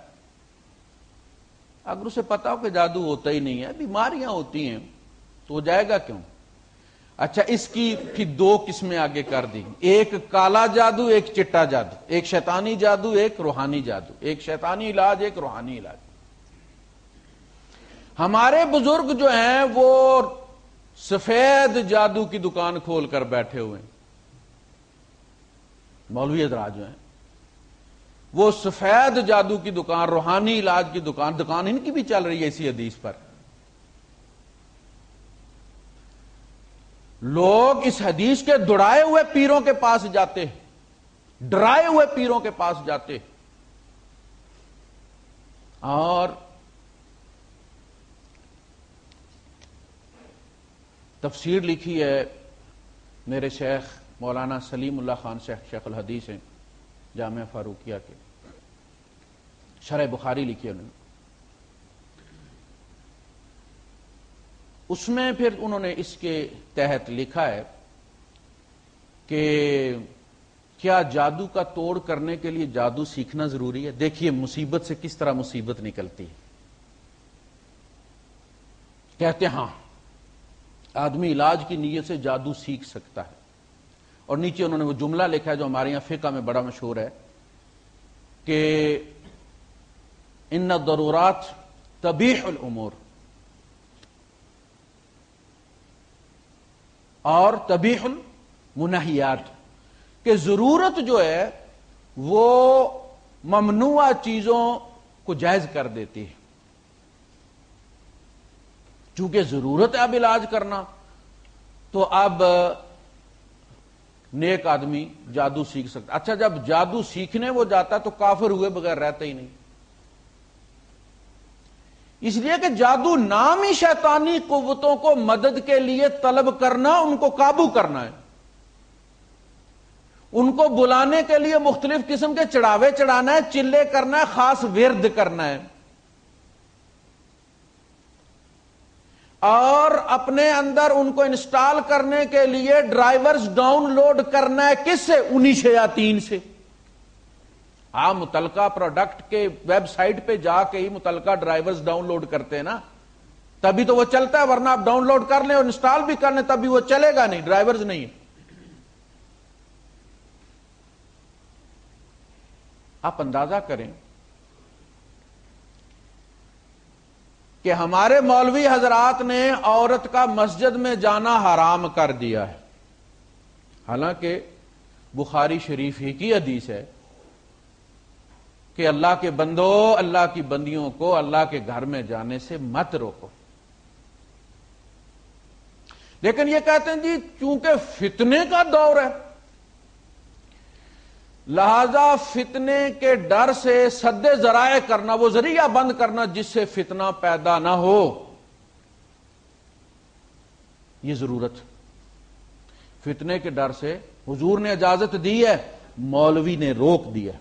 اگر اسے پتا ہو کہ جادو ہوتا ہی نہیں ہے، بیماریاں ہوتی ہیں، تو وہ جائے گا کیوں؟ اچھا، اس کی پھر دو قسمیں آگے کر دی، ایک کالا جادو، ایک چٹا جادو، ایک شیطانی جادو، ایک روحانی جادو، ایک شیطانی علاج، ایک روحانی علاج۔ ہمارے بزرگ جو ہیں وہ سفید جادو کی دکان کھول کر بیٹھے ہوئے ہیں، مولوی حضرات جو ہیں وہ سفید جادو کی دکان، روحانی علاج کی دکان ان کی بھی چل رہی ہے اسی حدیث پر۔ لوگ اس حدیث کے دڑائے ہوئے پیروں کے پاس جاتے، ڈرائے ہوئے پیروں کے پاس جاتے، اور تفسیر لکھی ہے میرے شیخ مولانا سلیم اللہ خان شیخ الحدیث ہیں، جامعہ فاروقیہ کے، شرح بخاری لکھی ہے انہوں نے، اس میں پھر انہوں نے اس کے تحت لکھا ہے کہ کیا جادو کا توڑ کرنے کے لیے جادو سیکھنا ضروری ہے؟ دیکھیے مصیبت سے کس طرح مصیبت نکلتی ہے۔ کہتے ہیں ہاں، آدمی علاج کی نیت سے جادو سیکھ سکتا ہے، اور نیچے انہوں نے وہ جملہ لکھا ہے جو ہمارے یہاں فقہ میں بڑا مشہور ہے کہ ان الضرورات تبیح الامور، اور تبیح المنہیات، کہ ضرورت جو ہے وہ ممنوع چیزوں کو جائز کر دیتی ہے۔ چونکہ ضرورت ہے اب علاج کرنا، تو اب نیک آدمی جادو سیکھ سکتا۔ اچھا، جب جادو سیکھنے وہ جاتا تو کافر ہوئے بغیر رہتا ہی نہیں، اس لیے کہ جادو نام ہی شیطانی قوتوں کو مدد کے لیے طلب کرنا، ان کو قابو کرنا ہے، ان کو بلانے کے لیے مختلف قسم کے چڑھاوے چڑھانا ہے، چلے کرنا ہے، خاص ورد کرنا ہے، اور اپنے اندر ان کو انسٹال کرنے کے لیے ڈرائیورز ڈاؤن لوڈ کرنا ہے۔ کس سے؟ انہی شیاطین سے۔ آپ متعلقہ پروڈکٹ کے ویب سائٹ پہ جا کے ہی متعلقہ ڈرائیورز ڈاؤن لوڈ کرتے ہیں نا، تبھی تو وہ چلتا ہے، ورنہ آپ ڈاؤن لوڈ کر لیں اور انسٹال بھی کر لیں تبھی وہ چلے گا نہیں، ڈرائیورز نہیں۔ آپ اندازہ کریں کہ ہمارے مولوی حضرات نے عورت کا مسجد میں جانا حرام کر دیا ہے، حالانکہ بخاری شریف ہی کی حدیث ہے کہ اللہ کے بندو، اللہ کی بندیوں کو اللہ کے گھر میں جانے سے مت روکو، لیکن یہ کہتے ہیں جی چونکہ فتنے کا دور ہے لہذا فتنے کے ڈر سے سد ذرائع کرنا، وہ ذریعہ بند کرنا جس سے فتنہ پیدا نہ ہو، یہ ضرورت۔ فتنے کے ڈر سے حضور نے اجازت دی ہے، مولوی نے روک دیا،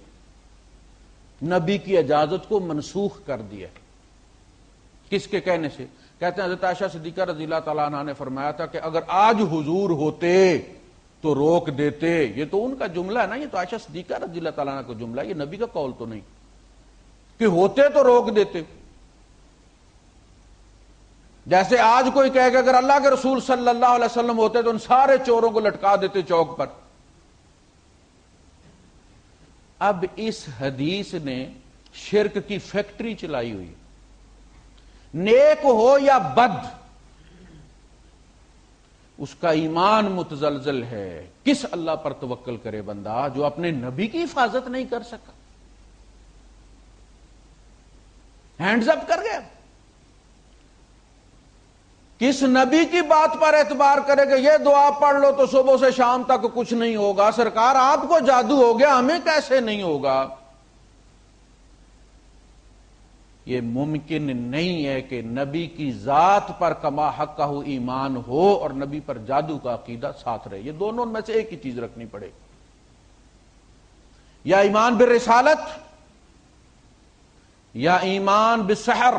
نبی کی اجازت کو منسوخ کر دیا۔ کس کے کہنے سے؟ کہتے ہیں حضرت عائشہ صدیقہ رضی اللہ تعالیٰ عنہ نے فرمایا تھا کہ اگر آج حضور ہوتے تو روک دیتے۔ یہ تو ان کا جملہ ہے نا، یہ تو عائشہ صدیقہ رضی اللہ تعالیٰ عنہ کا جملہ ہے، یہ نبی کا قول تو نہیں کہ ہوتے تو روک دیتے۔ جیسے آج کوئی کہے کہ اگر اللہ کے رسول صلی اللہ علیہ وسلم ہوتے تو ان سارے چوروں کو لٹکا دیتے چوک پر۔ اب اس حدیث نے شرک کی فیکٹری چلائی ہوئی، نیک ہو یا بد اس کا ایمان متزلزل ہے۔ کس اللہ پر توکل کرے بندہ جو اپنے نبی کی حفاظت نہیں کر سکا، ہینڈز اپ کر گیا؟ کس نبی کی بات پر اعتبار کرے کہ یہ دعا پڑھ لو تو صبح سے شام تک کچھ نہیں ہوگا؟ سرکار آپ کو جادو ہو گیا، ہمیں کیسے نہیں ہوگا؟ یہ ممکن نہیں ہے کہ نبی کی ذات پر کما حقہ ایمان ہو اور نبی پر جادو کا عقیدہ ساتھ رہے۔ یہ دونوں میں سے ایک ہی چیز رکھنی پڑے، یا ایمان بالرسالت یا ایمان بالسحر،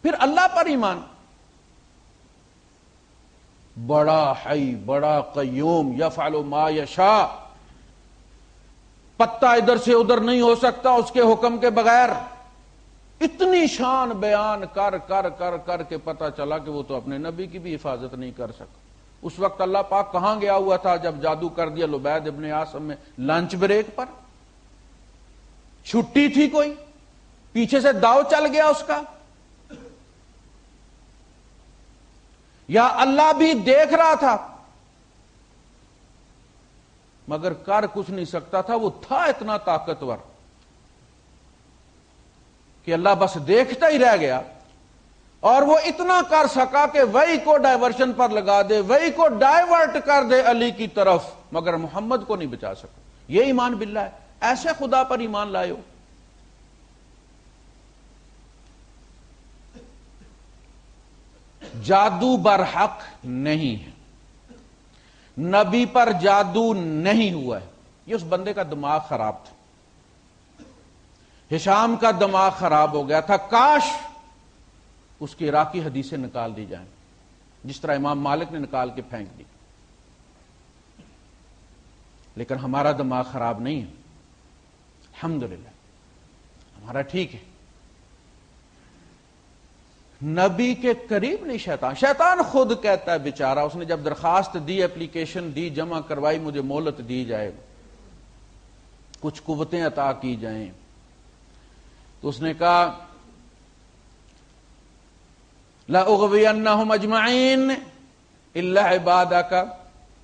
پھر اللہ پر ایمان۔ بڑا حی، بڑا قیوم، یفعل ما یشاء، پتا ادھر سے ادھر نہیں ہو سکتا اس کے حکم کے بغیر. اتنی شان بیان کر کر کر کر کے پتا چلا کہ وہ تو اپنے نبی کی بھی حفاظت نہیں کر سکا. اس وقت اللہ پاک کہاں گیا ہوا تھا جب جادو کر دیا لبید ابن عاصم میں؟ لنچ بریک پر. چھٹی تھی کوئی، پیچھے سے داؤ چل گیا اس کا، یا اللہ بھی دیکھ رہا تھا مگر کر کچھ نہیں سکتا تھا. وہ تھا اتنا طاقتور کہ اللہ بس دیکھتا ہی رہ گیا، اور وہ اتنا کر سکا کہ وہی کو ڈائیورشن پر لگا دے، وہی کو ڈائیورٹ کر دے علی کی طرف، مگر محمد کو نہیں بچا سکا. یہ ایمان باللہ ہے. ایسے خدا پر ایمان لائے ہو. جادو برحق نہیں ہے، نبی پر جادو نہیں ہوا ہے. یہ اس بندے کا دماغ خراب تھا. ہشام کا دماغ خراب ہو گیا تھا. کاش اس کی عراقی حدیثیں نکال دی جائیں جس طرح امام مالک نے نکال کے پھینک دی. لیکن ہمارا دماغ خراب نہیں ہے، الحمدللہ ہمارا ٹھیک ہے. نبی کے قریب نہیں شیطان خود کہتا ہے بیچارہ، اس نے جب درخواست دی، اپلیکیشن دی، جمع کروائی، مجھے مہلت دی جائے، کچھ قوتیں عطا کی جائیں، تو اس نے کہا لَأُغْوِيَنَّهُمْ أَجْمَعِينَ إِلَّا عِبَادَكَ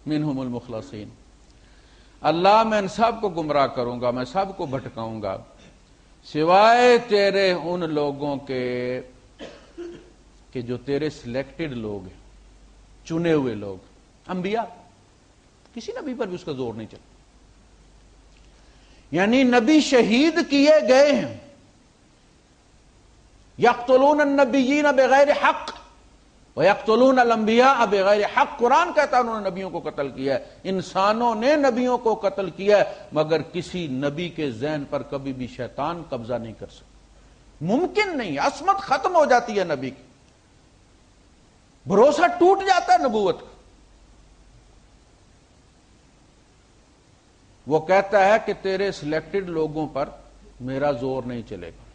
مِنْهُمُ الْمُخْلَصِينَ. اللہ میں ان سب کو گمراہ کروں گا، میں سب کو بھٹکاؤں گا سوائے تیرے ان لوگوں کے کہ جو تیرے سلیکٹڈ لوگ ہیں، چنے ہوئے لوگ، انبیاء. کسی نبی پر بھی اس کا زور نہیں چلا. یعنی نبی شہید کیے گئے ہیں. یقتلون النبیین بغیر حق ویقتلون الانبیاء بغیر حق. قرآن کہتا ہے انہوں نے نبیوں کو قتل کیا ہے. انسانوں نے نبیوں کو قتل کیا ہے، مگر کسی نبی کے ذہن پر کبھی بھی شیطان قبضہ نہیں کر سکتا. ممکن نہیں. عصمت ختم ہو جاتی ہے نبی کی، بھروسہ ٹوٹ جاتا ہے نبوت کا. وہ کہتا ہے کہ تیرے سلیکٹڈ لوگوں پر میرا زور نہیں چلے گا.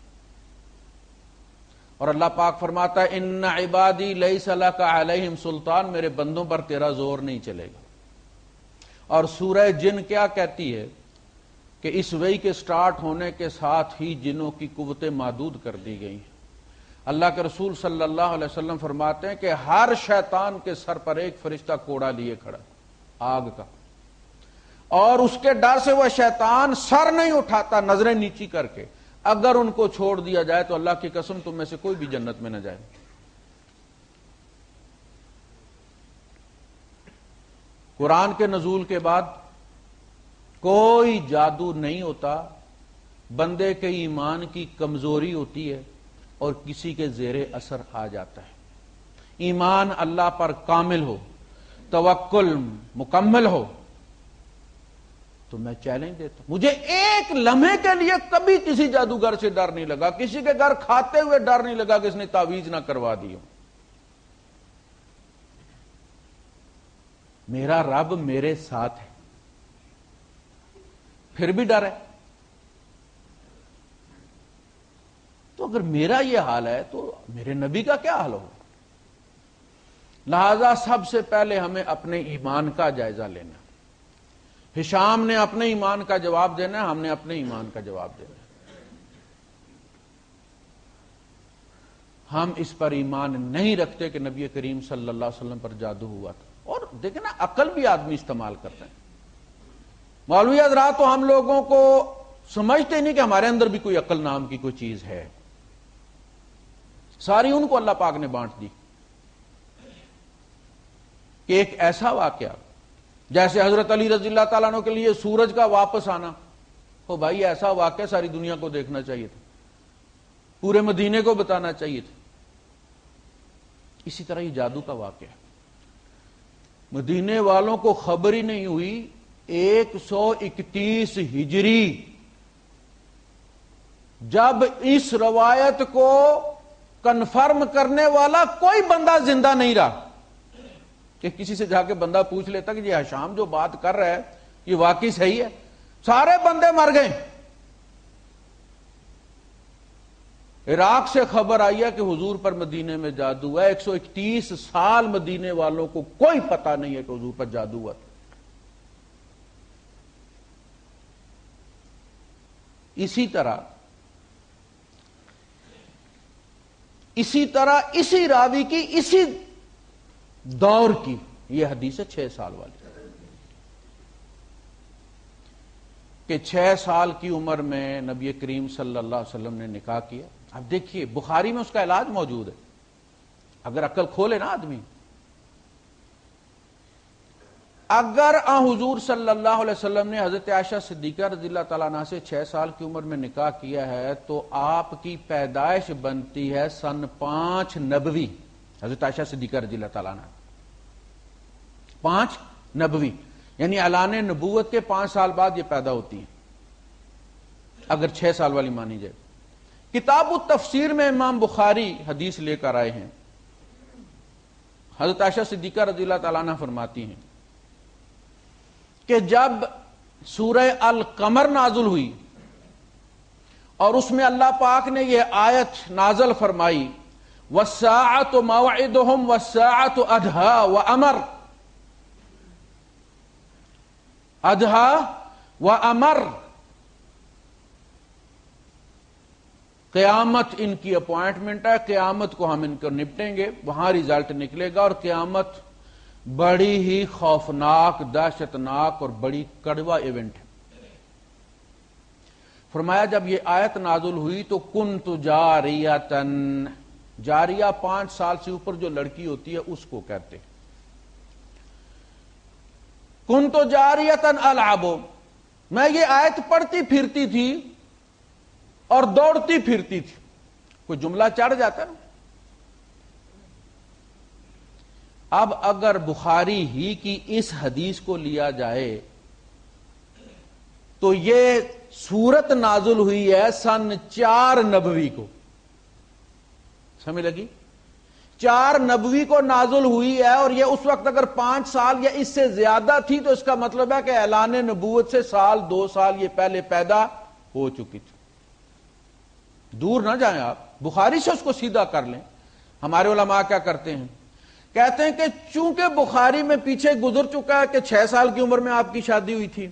اور اللہ پاک فرماتا ہے ان عبادی لیس لک علیہم سلطان، میرے بندوں پر تیرا زور نہیں چلے گا. اور سورہ جن کیا کہتی ہے کہ اس وحی کے سٹارٹ ہونے کے ساتھ ہی جنوں کی قوتیں محدود کر دی گئی ہیں. اللہ کے رسول صلی اللہ علیہ وسلم فرماتے ہیں کہ ہر شیطان کے سر پر ایک فرشتہ کوڑا لیے کھڑا آگ کا، اور اس کے ڈر سے وہ شیطان سر نہیں اٹھاتا نظریں نیچی کر کے. اگر ان کو چھوڑ دیا جائے تو اللہ کی قسم تم میں سے کوئی بھی جنت میں نہ جائے. قرآن کے نزول کے بعد کوئی جادو نہیں ہوتا، بندے کے ایمان کی کمزوری ہوتی ہے اور کسی کے زیر اثر آ جاتا ہے. ایمان اللہ پر کامل ہو، توکل مکمل ہو، تو میں چیلنج دیتا ہوں. مجھے ایک لمحے کے لیے کبھی کسی جادوگر سے ڈر نہیں لگا، کسی کے گھر کھاتے ہوئے ڈر نہیں لگا کہ اس نے تعویذ نہ کروا دی ہو. میرا رب میرے ساتھ ہے، پھر بھی ڈر ہے. تو اگر میرا یہ حال ہے تو میرے نبی کا کیا حال ہوگا؟ لہذا سب سے پہلے ہمیں اپنے ایمان کا جائزہ لینا. ہشام نے اپنے ایمان کا جواب دینا ہے، ہم نے اپنے ایمان کا جواب دینا ہے. ہم اس پر ایمان نہیں رکھتے کہ نبی کریم صلی اللہ علیہ وسلم پر جادو ہوا تھا. اور دیکھیں نا، عقل بھی آدمی استعمال کرتے ہیں. مولوی حضرات تو ہم لوگوں کو سمجھتے نہیں کہ ہمارے اندر بھی کوئی عقل نام کی کوئی چیز ہے. ساری ان کو اللہ پاک نے بانٹ دی. کہ ایک ایسا واقعہ جیسے حضرت علی رضی اللہ تعالیٰ عنہ کے لیے سورج کا واپس آنا، تو بھائی ایسا واقعہ ساری دنیا کو دیکھنا چاہیے تھا، پورے مدینے کو بتانا چاہیے تھا. اسی طرح یہ جادو کا واقعہ، مدینے والوں کو خبر ہی نہیں ہوئی 131 ہجری جب اس روایت کو کنفرم کرنے والا کوئی بندہ زندہ نہیں رہا کہ کسی سے جا کے بندہ پوچھ لیتا کہ یہ ہشام جو بات کر رہا ہے یہ واقعی صحیح ہے. سارے بندے مر گئے. عراق سے خبر آئی ہے کہ حضور پر مدینے میں جادو ہوا ہے. 131 سال مدینے والوں کو کوئی پتہ نہیں ہے کہ حضور پر جادو ہوا تھا. اسی طرح اسی راوی کی اسی دور کی یہ حدیث ہے 6 سال والی کہ 6 سال کی عمر میں نبی کریم صلی اللہ علیہ وسلم نے نکاح کیا. اب دیکھیے بخاری میں اس کا علاج موجود ہے اگر عقل کھولے نا آدمی. اگر حضور صلی اللہ علیہ وسلم نے حضرت عائشہ صدیقہ رضی اللہ تعالیٰ عنہ سے 6 سال کی عمر میں نکاح کیا ہے تو آپ کی پیدائش بنتی ہے سن 5 نبوی. حضرت عائشہ صدیقہ رضی اللہ تعالیٰ عنہ 5 نبوی یعنی اعلان نبوت کے 5 سال بعد یہ پیدا ہوتی ہیں اگر 6 سال والی مانی جائے. کتاب التفسیر میں امام بخاری حدیث لے کر آئے ہیں. حضرت عائشہ صدیقہ رضی اللہ تعالیٰ عنہ فرماتی ہیں کہ جب سورہ القمر نازل ہوئی اور اس میں اللہ پاک نے یہ آیت نازل فرمائی وَالسَّاعَةُ مَوْعِدُهُمْ وَالسَّاعَةُ أَدْهَى وَأَمَرَ أَدْهَى وَأَمَرَ قیامت ان کی اپوائنٹمنٹ ہے, قیامت کو ہم ان کو نپٹیں گے, وہاں ریزلٹ نکلے گا اور قیامت بڑی ہی خوفناک, دہشتناک اور بڑی کڑوا ایونٹ ہے. فرمایا جب یہ آیت نازل ہوئی تو کنت جاریتن, جاریہ 5 سال سے اوپر جو لڑکی ہوتی ہے اس کو کہتے ہیں. کنت جاریتن العب, میں یہ آیت پڑھتی پھرتی تھی اور دوڑتی پھرتی تھی. کوئی جملہ چڑھ جاتا نا. اب اگر بخاری ہی کی اس حدیث کو لیا جائے تو یہ سورت نازل ہوئی ہے سن 4 نبوی کو. سمجھ لگی؟ 4 نبوی کو نازل ہوئی ہے اور یہ اس وقت اگر 5 سال یا اس سے زیادہ تھی تو اس کا مطلب ہے کہ اعلان نبوت سے 1-2 سال یہ پہلے پیدا ہو چکی تھی. دور نہ جائیں آپ, بخاری سے اس کو سیدھا کر لیں. ہمارے علماء کیا کرتے ہیں, کہتے ہیں کہ چونکہ بخاری میں پیچھے گزر چکا ہے کہ 6 سال کی عمر میں آپ کی شادی ہوئی تھی,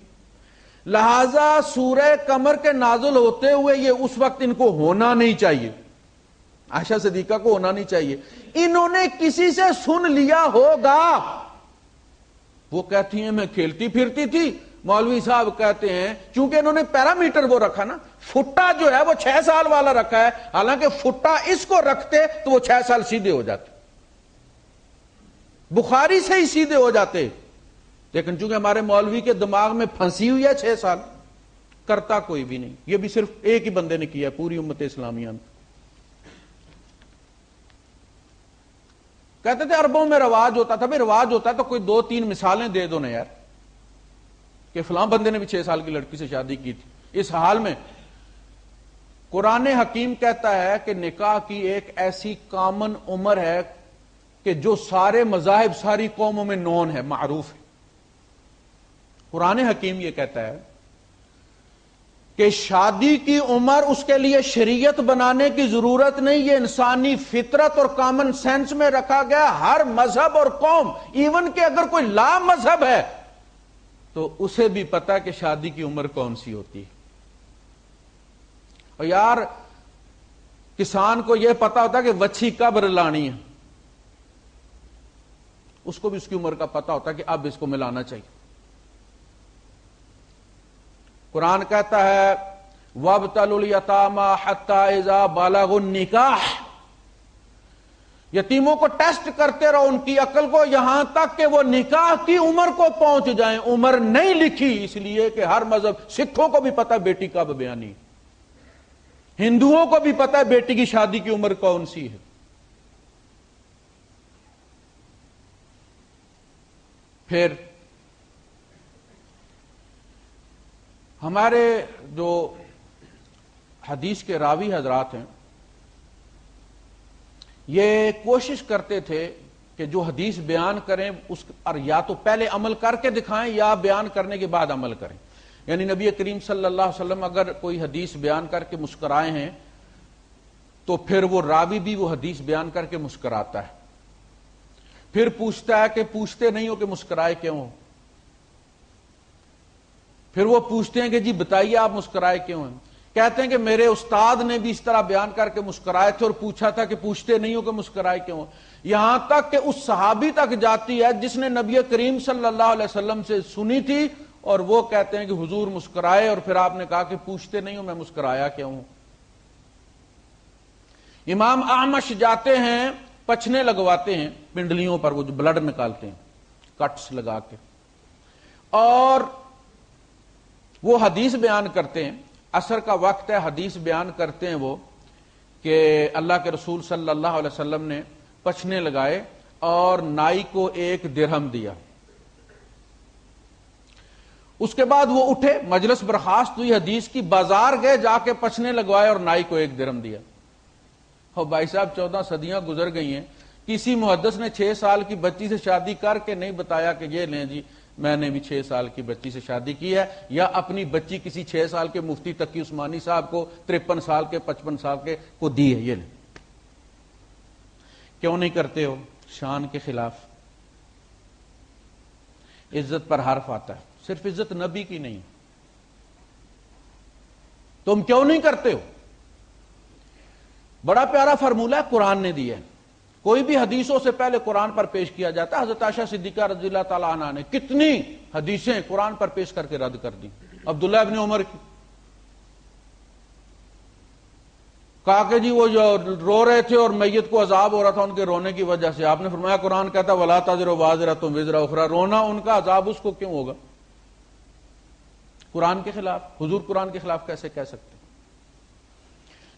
لہذا سورہ قمر کے نازل ہوتے ہوئے یہ اس وقت ان کو ہونا نہیں چاہیے, عائشہ صدیقہ کو ہونا نہیں چاہیے, انہوں نے کسی سے سن لیا ہوگا. وہ کہتی ہیں میں کھیلتی پھرتی تھی. مولوی صاحب کہتے ہیں چونکہ انہوں نے پیرامیٹر وہ رکھا نا, فٹا جو ہے وہ 6 سال والا رکھا ہے, حالانکہ فٹا اس کو رکھتے تو وہ 6 سال سیدھے ہو جاتے, بخاری سے ہی سیدھے ہو جاتے. لیکن چونکہ ہمارے مولوی کے دماغ میں پھنسی ہوئی ہے 6 سال, کرتا کوئی بھی نہیں. یہ بھی صرف ایک ہی بندے نے کیا پوری امت اسلامیہ میں. کہتے تھے عربوں میں رواج ہوتا تھا. بھائی رواج ہوتا ہے تو کوئی 2-3 مثالیں دے دو نا یار, کہ فلاں بندے نے بھی 6 سال کی لڑکی سے شادی کی تھی. اس حال میں قرآن حکیم کہتا ہے کہ نکاح کی ایک ایسی کامن عمر ہے کہ جو سارے مذاہب ساری قوموں میں نون ہے, معروف ہے. قرآن حکیم یہ کہتا ہے کہ شادی کی عمر اس کے لیے شریعت بنانے کی ضرورت نہیں, یہ انسانی فطرت اور کامن سینس میں رکھا گیا. ہر مذہب اور قوم, ایون کہ اگر کوئی لا مذہب ہے تو اسے بھی پتا کہ شادی کی عمر کون سی ہوتی ہے. اور یار کسان کو یہ پتا ہوتا ہے کہ وچھی کب رلانی ہے, اس کو بھی اس کی عمر کا پتا ہوتا ہے کہ اب اس کو ملانا چاہیے. قرآن کہتا ہے وَابْتَلُوا الْيَتَامَى حَتَّى إِذَا بَلَغُوا النِّكَاحَ, یتیموں کو ٹیسٹ کرتے رہو ان کی عقل کو یہاں تک کہ وہ نکاح کی عمر کو پہنچ جائیں. عمر نہیں لکھی اس لیے کہ ہر مذہب, سکھوں کو بھی پتا بیٹی کب بیانی, ہندوؤں کو بھی پتا ہے بیٹی کی شادی کی عمر کون سی ہے. پھر ہمارے جو حدیث کے راوی حضرات ہیں یہ کوشش کرتے تھے کہ جو حدیث بیان کریں اس اور یا تو پہلے عمل کر کے دکھائیں یا بیان کرنے کے بعد عمل کریں. یعنی نبی کریم صلی اللہ علیہ وسلم اگر کوئی حدیث بیان کر کے مسکرائے ہیں تو پھر وہ راوی بھی وہ حدیث بیان کر کے مسکراتا ہے، پھر پوچھتا ہے کہ پوچھتے نہیں ہو کہ مسکرائے کیوں ہو، پھر وہ پوچھتے ہیں کہ جی بتائیے آپ مسکرائے کیوں ہیں، کہتے ہیں کہ میرے استاد نے بھی اس طرح بیان کر کے مسکرائے تھے اور پوچھا تھا کہ پوچھتے نہیں ہو کہ مسکرائے کیوں ہو، یہاں تک کہ اس صحابی تک جاتی ہے جس نے نبی کریم صلی اللہ علیہ وسلم سے سنی تھی، اور وہ کہتے ہیں کہ حضور مسکرائے اور پھر آپ نے کہا کہ پوچھتے نہیں ہو میں مسکرایا کیوں ہوں۔ امام اعمش جاتے ہیں، پچھنے لگواتے ہیں پنڈلیوں پر، وہ جو بلڈ نکالتے ہیں کٹس لگا کے، اور وہ حدیث بیان کرتے ہیں، عصر کا وقت ہے، حدیث بیان کرتے ہیں وہ کہ اللہ کے رسول صلی اللہ علیہ وسلم نے پچھنے لگائے اور نائی کو 1 درہم دیا۔ اس کے بعد وہ اٹھے، مجلس برخاست ہوئی حدیث کی، بازار گئے، جا کے پچھنے لگوائے اور نائی کو 1 درہم دیا۔ اور بھائی صاحب 14 صدیاں گزر گئی ہیں، کسی محدث نے 6 سال کی بچی سے شادی کر کے نہیں بتایا کہ یہ لیں جی میں نے بھی 6 سال کی بچی سے شادی کی ہے، یا اپنی بچی کسی 6 سال کے مفتی تقی عثمانی صاحب کو 53 سال کے 55 سال کے کو دی ہے، یہ لیں۔ کیوں نہیں کرتے ہو؟ شان کے خلاف، عزت پر حرف آتا ہے، صرف عزت نبی کی نہیں، تم کیوں نہیں کرتے ہو؟ بڑا پیارا فارمولہ قرآن نے دیا ہے، کوئی بھی حدیثوں سے پہلے قرآن پر پیش کیا جاتا ہے۔ حضرت عائشہ صدیقہ رضی اللہ تعالی عنہا نے کتنی حدیثیں قرآن پر پیش کر کے رد کر دی۔ عبداللہ ابن عمر کی کہا کہ جی وہ جو رو رہے تھے اور میت کو عذاب ہو رہا تھا ان کے رونے کی وجہ سے، آپ نے فرمایا قرآن کہتا وَلَا تَزِرُ وَازِرَةٌ وِزْرَ أُخْرَىٰ، رونا ان کا عذاب اس کو کیوں ہوگا؟ قرآن کے خلاف، حضور قرآن کے خلاف کیسے کہہ سکتے؟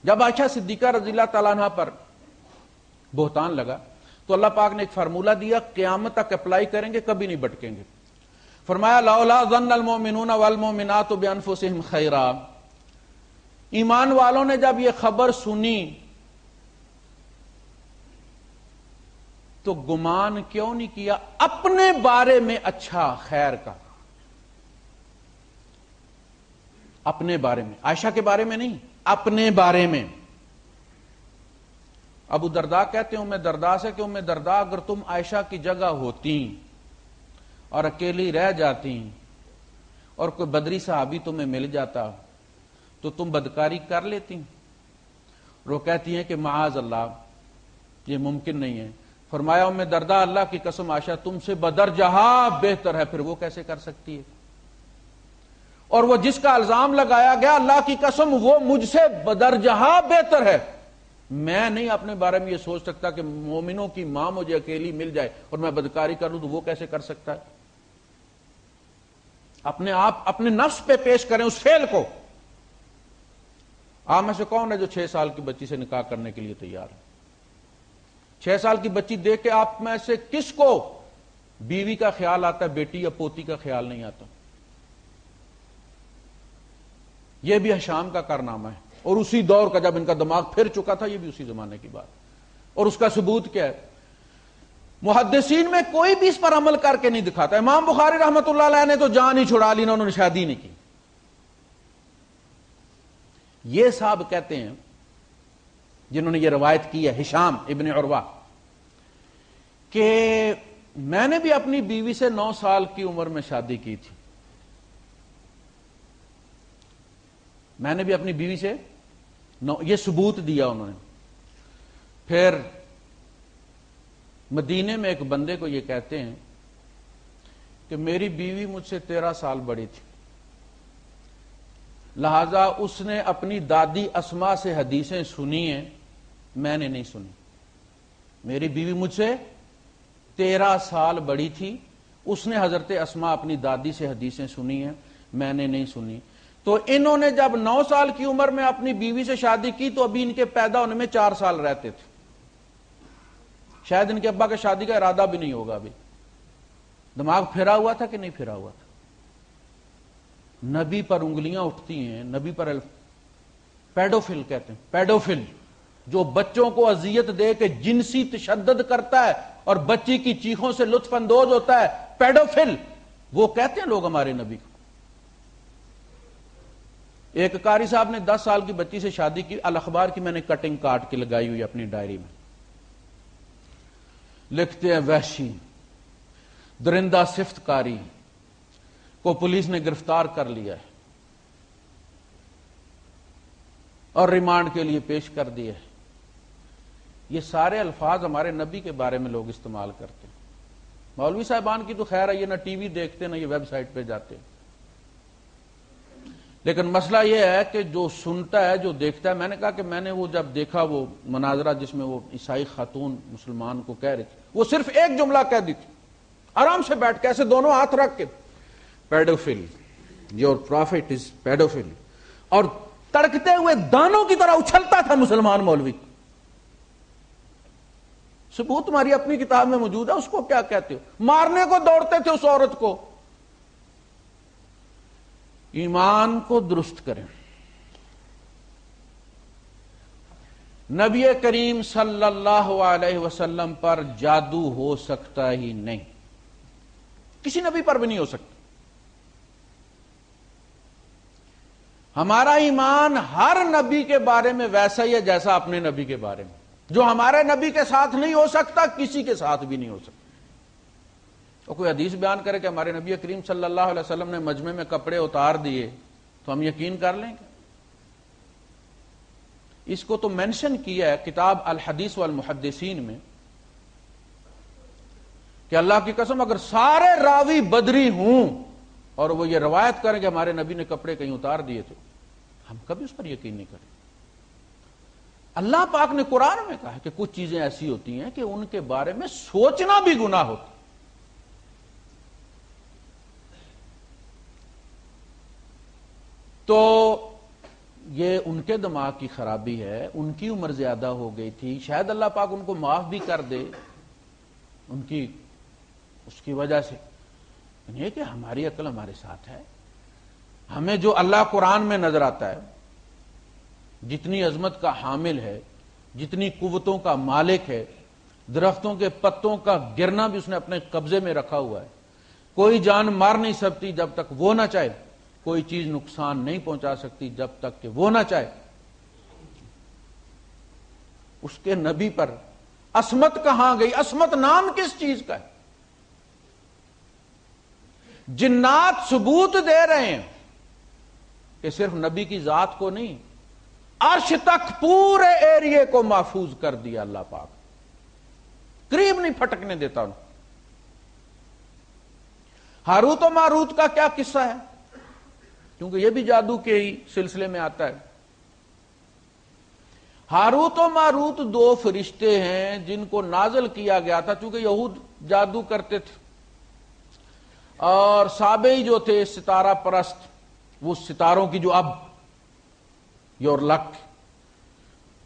جب عائشہ صدیقہ رضی اللہ تعالیٰ عنہ پر بہتان لگا تو اللہ پاک نے ایک فارمولہ دیا، قیامت تک اپلائی کریں گے، کبھی نہیں بٹکیں گے۔ فرمایا لولا ظن المؤمنون والمؤمنات بانفسهم خیرا، ایمان والوں نے جب یہ خبر سنی تو گمان کیوں نہیں کیا اپنے بارے میں اچھا خیر کا، اپنے بارے میں، عائشہ کے بارے میں نہیں، اپنے بارے میں۔ ابو درداء کہتے ہیں ام درداء سے کہ ام درداء اگر تم عائشہ کی جگہ ہوتی اور اکیلی رہ جاتی اور کوئی بدری صحابی تمہیں مل جاتا تو تم بدکاری کر لیتی؟ وہ کہتی ہیں کہ معاذ اللہ یہ ممکن نہیں ہے۔ فرمایا ام درداء اللہ کی قسم عائشہ تم سے بدرجہ بہتر ہے، پھر وہ کیسے کر سکتی ہے؟ اور وہ جس کا الزام لگایا گیا اللہ کی قسم وہ مجھ سے بدرجہ بہتر ہے، میں نہیں اپنے بارے میں یہ سوچ سکتا کہ مومنوں کی ماں مجھے اکیلی مل جائے اور میں بدکاری کر لوں تو وہ کیسے کر سکتا ہے؟ اپنے آپ اپنے نفس پہ پیش کریں اس فعل کو۔ آپ میں سے کون ہے جو 6 سال کی بچی سے نکاح کرنے کے لیے تیار ہے؟ 6 سال کی بچی دیکھ کے آپ میں سے کس کو بیوی کا خیال آتا ہے، بیٹی یا پوتی کا خیال نہیں آتا؟ یہ بھی حشام کا کارنامہ ہے، اور اسی دور کا جب ان کا دماغ پھر چکا تھا، یہ بھی اسی زمانے کی بات، اور اس کا ثبوت کیا ہے؟ محدثین میں کوئی بھی اس پر عمل کر کے نہیں دکھاتا۔ امام بخاری رحمت اللہ علیہ نے تو جان ہی چھڑا لی، انہوں نے شادی نہیں کی۔ یہ صاحب کہتے ہیں جنہوں نے یہ روایت کی ہے، ہشام ابن عروہ، کہ میں نے بھی اپنی بیوی سے 9 سال کی عمر میں شادی کی تھی، میں نے بھی اپنی بیوی سے یہ ثبوت دیا انہوں نے۔ پھر مدینے میں ایک بندے کو یہ کہتے ہیں کہ میری بیوی مجھ سے 13 سال بڑی تھی، لہذا اس نے اپنی دادی اسما سے حدیثیں سنی ہیں، میں نے نہیں سنی۔ میری بیوی مجھ سے 13 سال بڑی تھی، اس نے حضرت اسما اپنی دادی سے حدیثیں سنی ہیں، میں نے نہیں سنی۔ تو انہوں نے جب 9 سال کی عمر میں اپنی بیوی سے شادی کی تو ابھی ان کے پیدا ہونے میں 4 سال رہتے تھے، شاید ان کے ابا کے شادی کا ارادہ بھی نہیں ہوگا، ابھی دماغ پھرا ہوا تھا کہ نہیں پھرا ہوا تھا؟ نبی پر انگلیاں اٹھتی ہیں، نبی پر پیڈوفل کہتے ہیں، پیڈوفل جو بچوں کو اذیت دے کے جنسی تشدد کرتا ہے اور بچی کی چیخوں سے لطف اندوز ہوتا ہے، پیڈوفل وہ کہتے ہیں لوگ ہمارے نبی کو۔ ایک قاری صاحب نے 10 سال کی بچی سے شادی کی، الاخبار کی میں نے کٹنگ کاٹ کے لگائی ہوئی اپنی ڈائری میں. لکھتے ہیں وحشی درندہ صفت کاری کو پولیس نے گرفتار کر لیا ہے اور ریمانڈ کے لیے پیش کر دیا ہے. یہ سارے الفاظ ہمارے نبی کے بارے میں لوگ استعمال کرتے ہیں. مولوی صاحبان کی تو خیر ہے، یہ نہ ٹی وی دیکھتے نہ یہ ویب سائٹ پہ جاتے، لیکن مسئلہ یہ ہے کہ جو سنتا ہے جو دیکھتا ہے. میں نے کہا کہ میں نے وہ جب دیکھا وہ مناظرہ جس میں وہ عیسائی خاتون مسلمان کو کہہ رہی تھی، وہ صرف ایک جملہ کہہ دی تھی آرام سے بیٹھ کے ایسے دونوں ہاتھ رکھ کے، پیڈوفل، یور پروفٹ از پیڈوفل، اور تڑکتے ہوئے دانوں کی طرح اچھلتا تھا مسلمان مولوی. ثبوت تمہاری اپنی کتاب میں موجود ہے، اس کو کیا کہتے ہو؟ مارنے کو دوڑتے تھے اس عورت کو. ایمان کو درست کریں. نبی کریم صلی اللہ علیہ وسلم پر جادو ہو سکتا ہی نہیں، کسی نبی پر بھی نہیں ہو سکتا. ہمارا ایمان ہر نبی کے بارے میں ویسا ہی ہے جیسا اپنے نبی کے بارے میں. جو ہمارے نبی کے ساتھ نہیں ہو سکتا کسی کے ساتھ بھی نہیں ہو سکتا. اور کوئی حدیث بیان کرے کہ ہمارے نبی کریم صلی اللہ علیہ وسلم نے مجمع میں کپڑے اتار دیے تو ہم یقین کر لیں گے؟ اس کو تو مینشن کیا ہے کتاب الحدیث والمحدثین میں کہ اللہ کی قسم اگر سارے راوی بدری ہوں اور وہ یہ روایت کریں کہ ہمارے نبی نے کپڑے کہیں اتار دیے تو ہم کبھی اس پر یقین نہیں کریں. اللہ پاک نے قرآن میں کہا ہے کہ کچھ چیزیں ایسی ہوتی ہیں کہ ان کے بارے میں سوچنا بھی گناہ ہوتا. تو یہ ان کے دماغ کی خرابی ہے، ان کی عمر زیادہ ہو گئی تھی، شاید اللہ پاک ان کو معاف بھی کر دے ان کی اس کی وجہ سے. یہ کہ ہماری عقل ہمارے ساتھ ہے. ہمیں جو اللہ قرآن میں نظر آتا ہے، جتنی عظمت کا حامل ہے، جتنی قوتوں کا مالک ہے، درختوں کے پتوں کا گرنا بھی اس نے اپنے قبضے میں رکھا ہوا ہے. کوئی جان مار نہیں سکتی جب تک وہ نہ چاہے، کوئی چیز نقصان نہیں پہنچا سکتی جب تک کہ وہ نہ چاہے. اس کے نبی پر عصمت کہاں گئی؟ عصمت نام کس چیز کا ہے؟ جنات ثبوت دے رہے ہیں کہ صرف نبی کی ذات کو نہیں، عرش تک پورے ایریے کو محفوظ کر دیا اللہ پاک، قریب نہیں پھٹکنے دیتا ان. ہاروت و ماروت کا کیا قصہ ہے؟ کیونکہ یہ بھی جادو کے ہی سلسلے میں آتا ہے. ہاروت و ماروت 2 فرشتے ہیں جن کو نازل کیا گیا تھا، چونکہ یہود جادو کرتے تھے اور سابئی جو تھے ستارہ پرست، وہ ستاروں کی جو اب یور لک،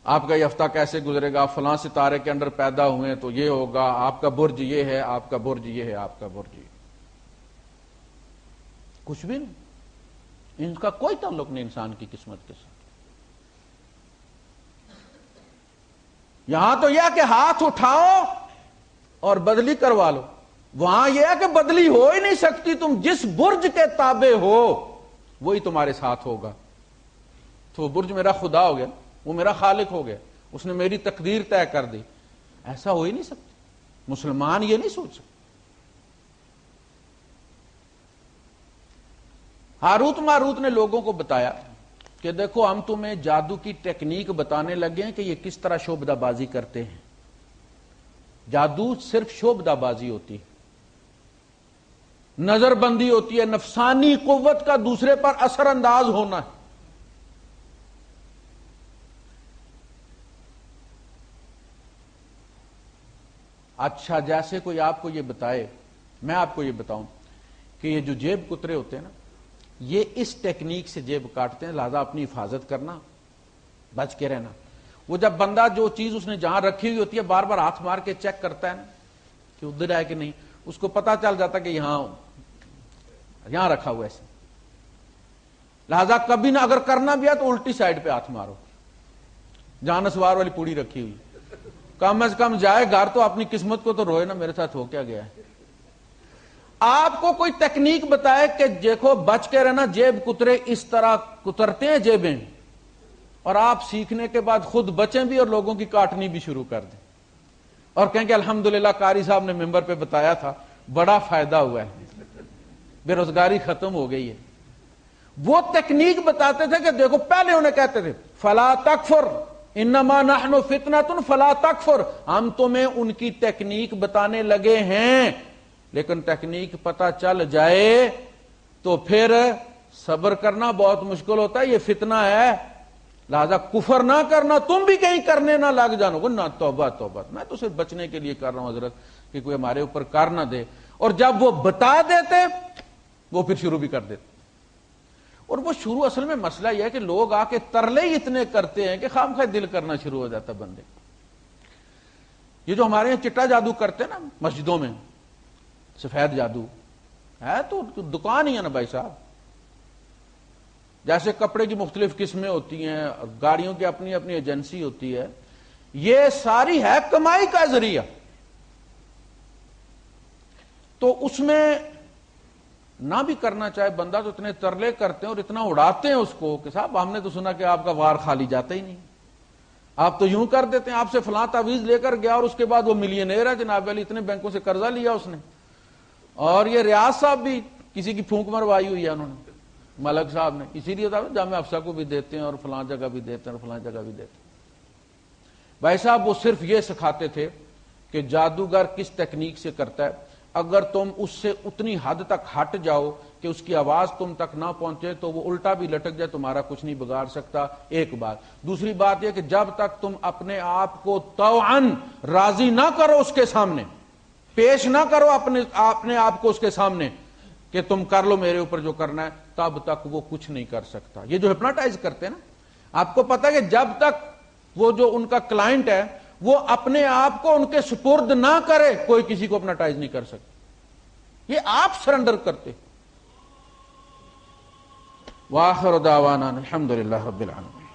آپ کا یہ ہفتہ کیسے گزرے گا، فلاں ستارے کے اندر پیدا ہوئے تو یہ ہوگا، آپ کا برج یہ ہے، آپ کا برج یہ ہے، آپ کا برج یہ. کچھ بھی نہیں، ان کا کوئی تعلق نہیں انسان کی قسمت کے ساتھ. یہاں تو یہ کہ ہاتھ اٹھاؤ اور بدلی کروا لو، وہاں یہ ہے کہ بدلی ہو ہی نہیں سکتی. تم جس برج کے تابع ہو وہی تمہارے ساتھ ہوگا. تو وہ برج میرا خدا ہو گیا، وہ میرا خالق ہو گیا، اس نے میری تقدیر طے کر دی. ایسا ہو ہی نہیں سکتا. مسلمان یہ نہیں سوچ سکتے. ہاروت ماروت نے لوگوں کو بتایا کہ دیکھو ہم تمہیں جادو کی ٹیکنیک بتانے لگے ہیں کہ یہ کس طرح شعبدہ بازی کرتے ہیں. جادو صرف شعبدہ بازی ہوتی ہے، نظر بندی ہوتی ہے، نفسانی قوت کا دوسرے پر اثر انداز ہونا ہے. اچھا جیسے کوئی آپ کو یہ بتائے، میں آپ کو یہ بتاؤں کہ یہ جو جیب کترے ہوتے ہیں نا، یہ اس ٹیکنیک سے جیب کاٹتے ہیں، لہذا اپنی حفاظت کرنا، بچ کے رہنا. وہ جب بندہ جو چیز اس نے جہاں رکھی ہوئی ہوتی ہے بار بار ہاتھ مار کے چیک کرتا ہے نا کہ ادھر ہے کہ نہیں، اس کو پتا چل جاتا کہ یہاں رکھا ہوا ایسے. لہذا کبھی نہ اگر کرنا بھی ہے تو الٹی سائڈ پہ ہاتھ مارو جہاں نسوار والی پوڑی رکھی ہوئی. کم از کم جائے گھر تو اپنی قسمت کو تو روئے نا، میرے ساتھ ہو کیا گیا ہے. آپ کو کوئی تکنیک بتائے کہ دیکھو بچ کے رہنا، جیب کترے اس طرح کترتے ہیں جیبیں، اور آپ سیکھنے کے بعد خود بچیں بھی اور لوگوں کی کاٹنی بھی شروع کر دیں اور کہیں کہ الحمدللہ قاری صاحب نے ممبر پہ بتایا تھا، بڑا فائدہ ہوا ہے، بے روزگاری ختم ہو گئی ہے۔ وہ تکنیک بتاتے تھے کہ دیکھو، پہلے انہیں کہتے تھے فلا تکفر انما نحن فتنۃ فلا تکفر، ہم تمہیں ان کی تکنیک بتانے لگے ہیں، لیکن تکنیک پتہ چل جائے تو پھر صبر کرنا بہت مشکل ہوتا ہے، یہ فتنہ ہے، لہذا کفر نہ کرنا، تم بھی کہیں کرنے نہ لگ جانو۔ نہ، توبہ توبہ، میں تو صرف بچنے کے لیے کر رہا ہوں حضرت، کہ کوئی ہمارے اوپر کر نہ دے۔ اور جب وہ بتا دیتے وہ پھر شروع بھی کر دیتے، اور وہ شروع اصل میں مسئلہ یہ ہے کہ لوگ آ کے ترلے ہی اتنے کرتے ہیں کہ خام خواہ دل کرنا شروع ہو جاتا بندے۔ یہ جو ہمارے یہاں چٹا جادو کرتے ہیں نا مسجدوں میں، سفید جادو ہے تو دکان ہی ہے نا بھائی صاحب، جیسے کپڑے کی مختلف قسمیں ہوتی ہیں، گاڑیوں کی اپنی اپنی ایجنسی ہوتی ہے، یہ ساری ہے کمائی کا ذریعہ۔ تو اس میں نہ بھی کرنا چاہے بندہ تو اتنے ترلے کرتے ہیں اور اتنا اڑاتے ہیں اس کو کہ صاحب ہم نے تو سنا کہ آپ کا وار خالی جاتا ہی نہیں، آپ تو یوں کر دیتے ہیں، آپ سے فلاں تعویذ لے کر گیا اور اس کے بعد وہ ملینئر ہے جناب علی، اتنے بینکوں سے قرضہ لیا اس نے، اور یہ ریاض صاحب بھی کسی کی پھونک مروائی ہوئی ہے انہوں نے، ملک صاحب نے، اسی لیے جامعہ افسہ کو بھی دیتے ہیں اور فلاں جگہ بھی دیتے ہیں اور فلاں جگہ بھی دیتے ہیں۔ بھائی صاحب وہ صرف یہ سکھاتے تھے کہ جادوگر کس تکنیک سے کرتا ہے، اگر تم اس سے اتنی حد تک ہٹ جاؤ کہ اس کی آواز تم تک نہ پہنچے تو وہ الٹا بھی لٹک جائے، تمہارا کچھ نہیں بگاڑ سکتا، ایک بات۔ دوسری بات یہ کہ جب تک تم اپنے آپ کو طوعاً راضی نہ کرو اس کے سامنے، پیش نہ کرو اپنے آپ کو اس کے سامنے کہ تم کر لو میرے اوپر جو کرنا ہے، تب تک وہ کچھ نہیں کر سکتا۔ یہ جو ہپناٹائز کرتے ہیں نا، آپ کو پتا ہے کہ جب تک وہ جو ان کا کلائنٹ ہے وہ اپنے آپ کو ان کے سپرد نہ کرے، کوئی کسی کو ہپناٹائز نہیں کر سکتا، یہ آپ سرنڈر کرتے۔ وآخر دعوانا الحمدللہ رب العالمین۔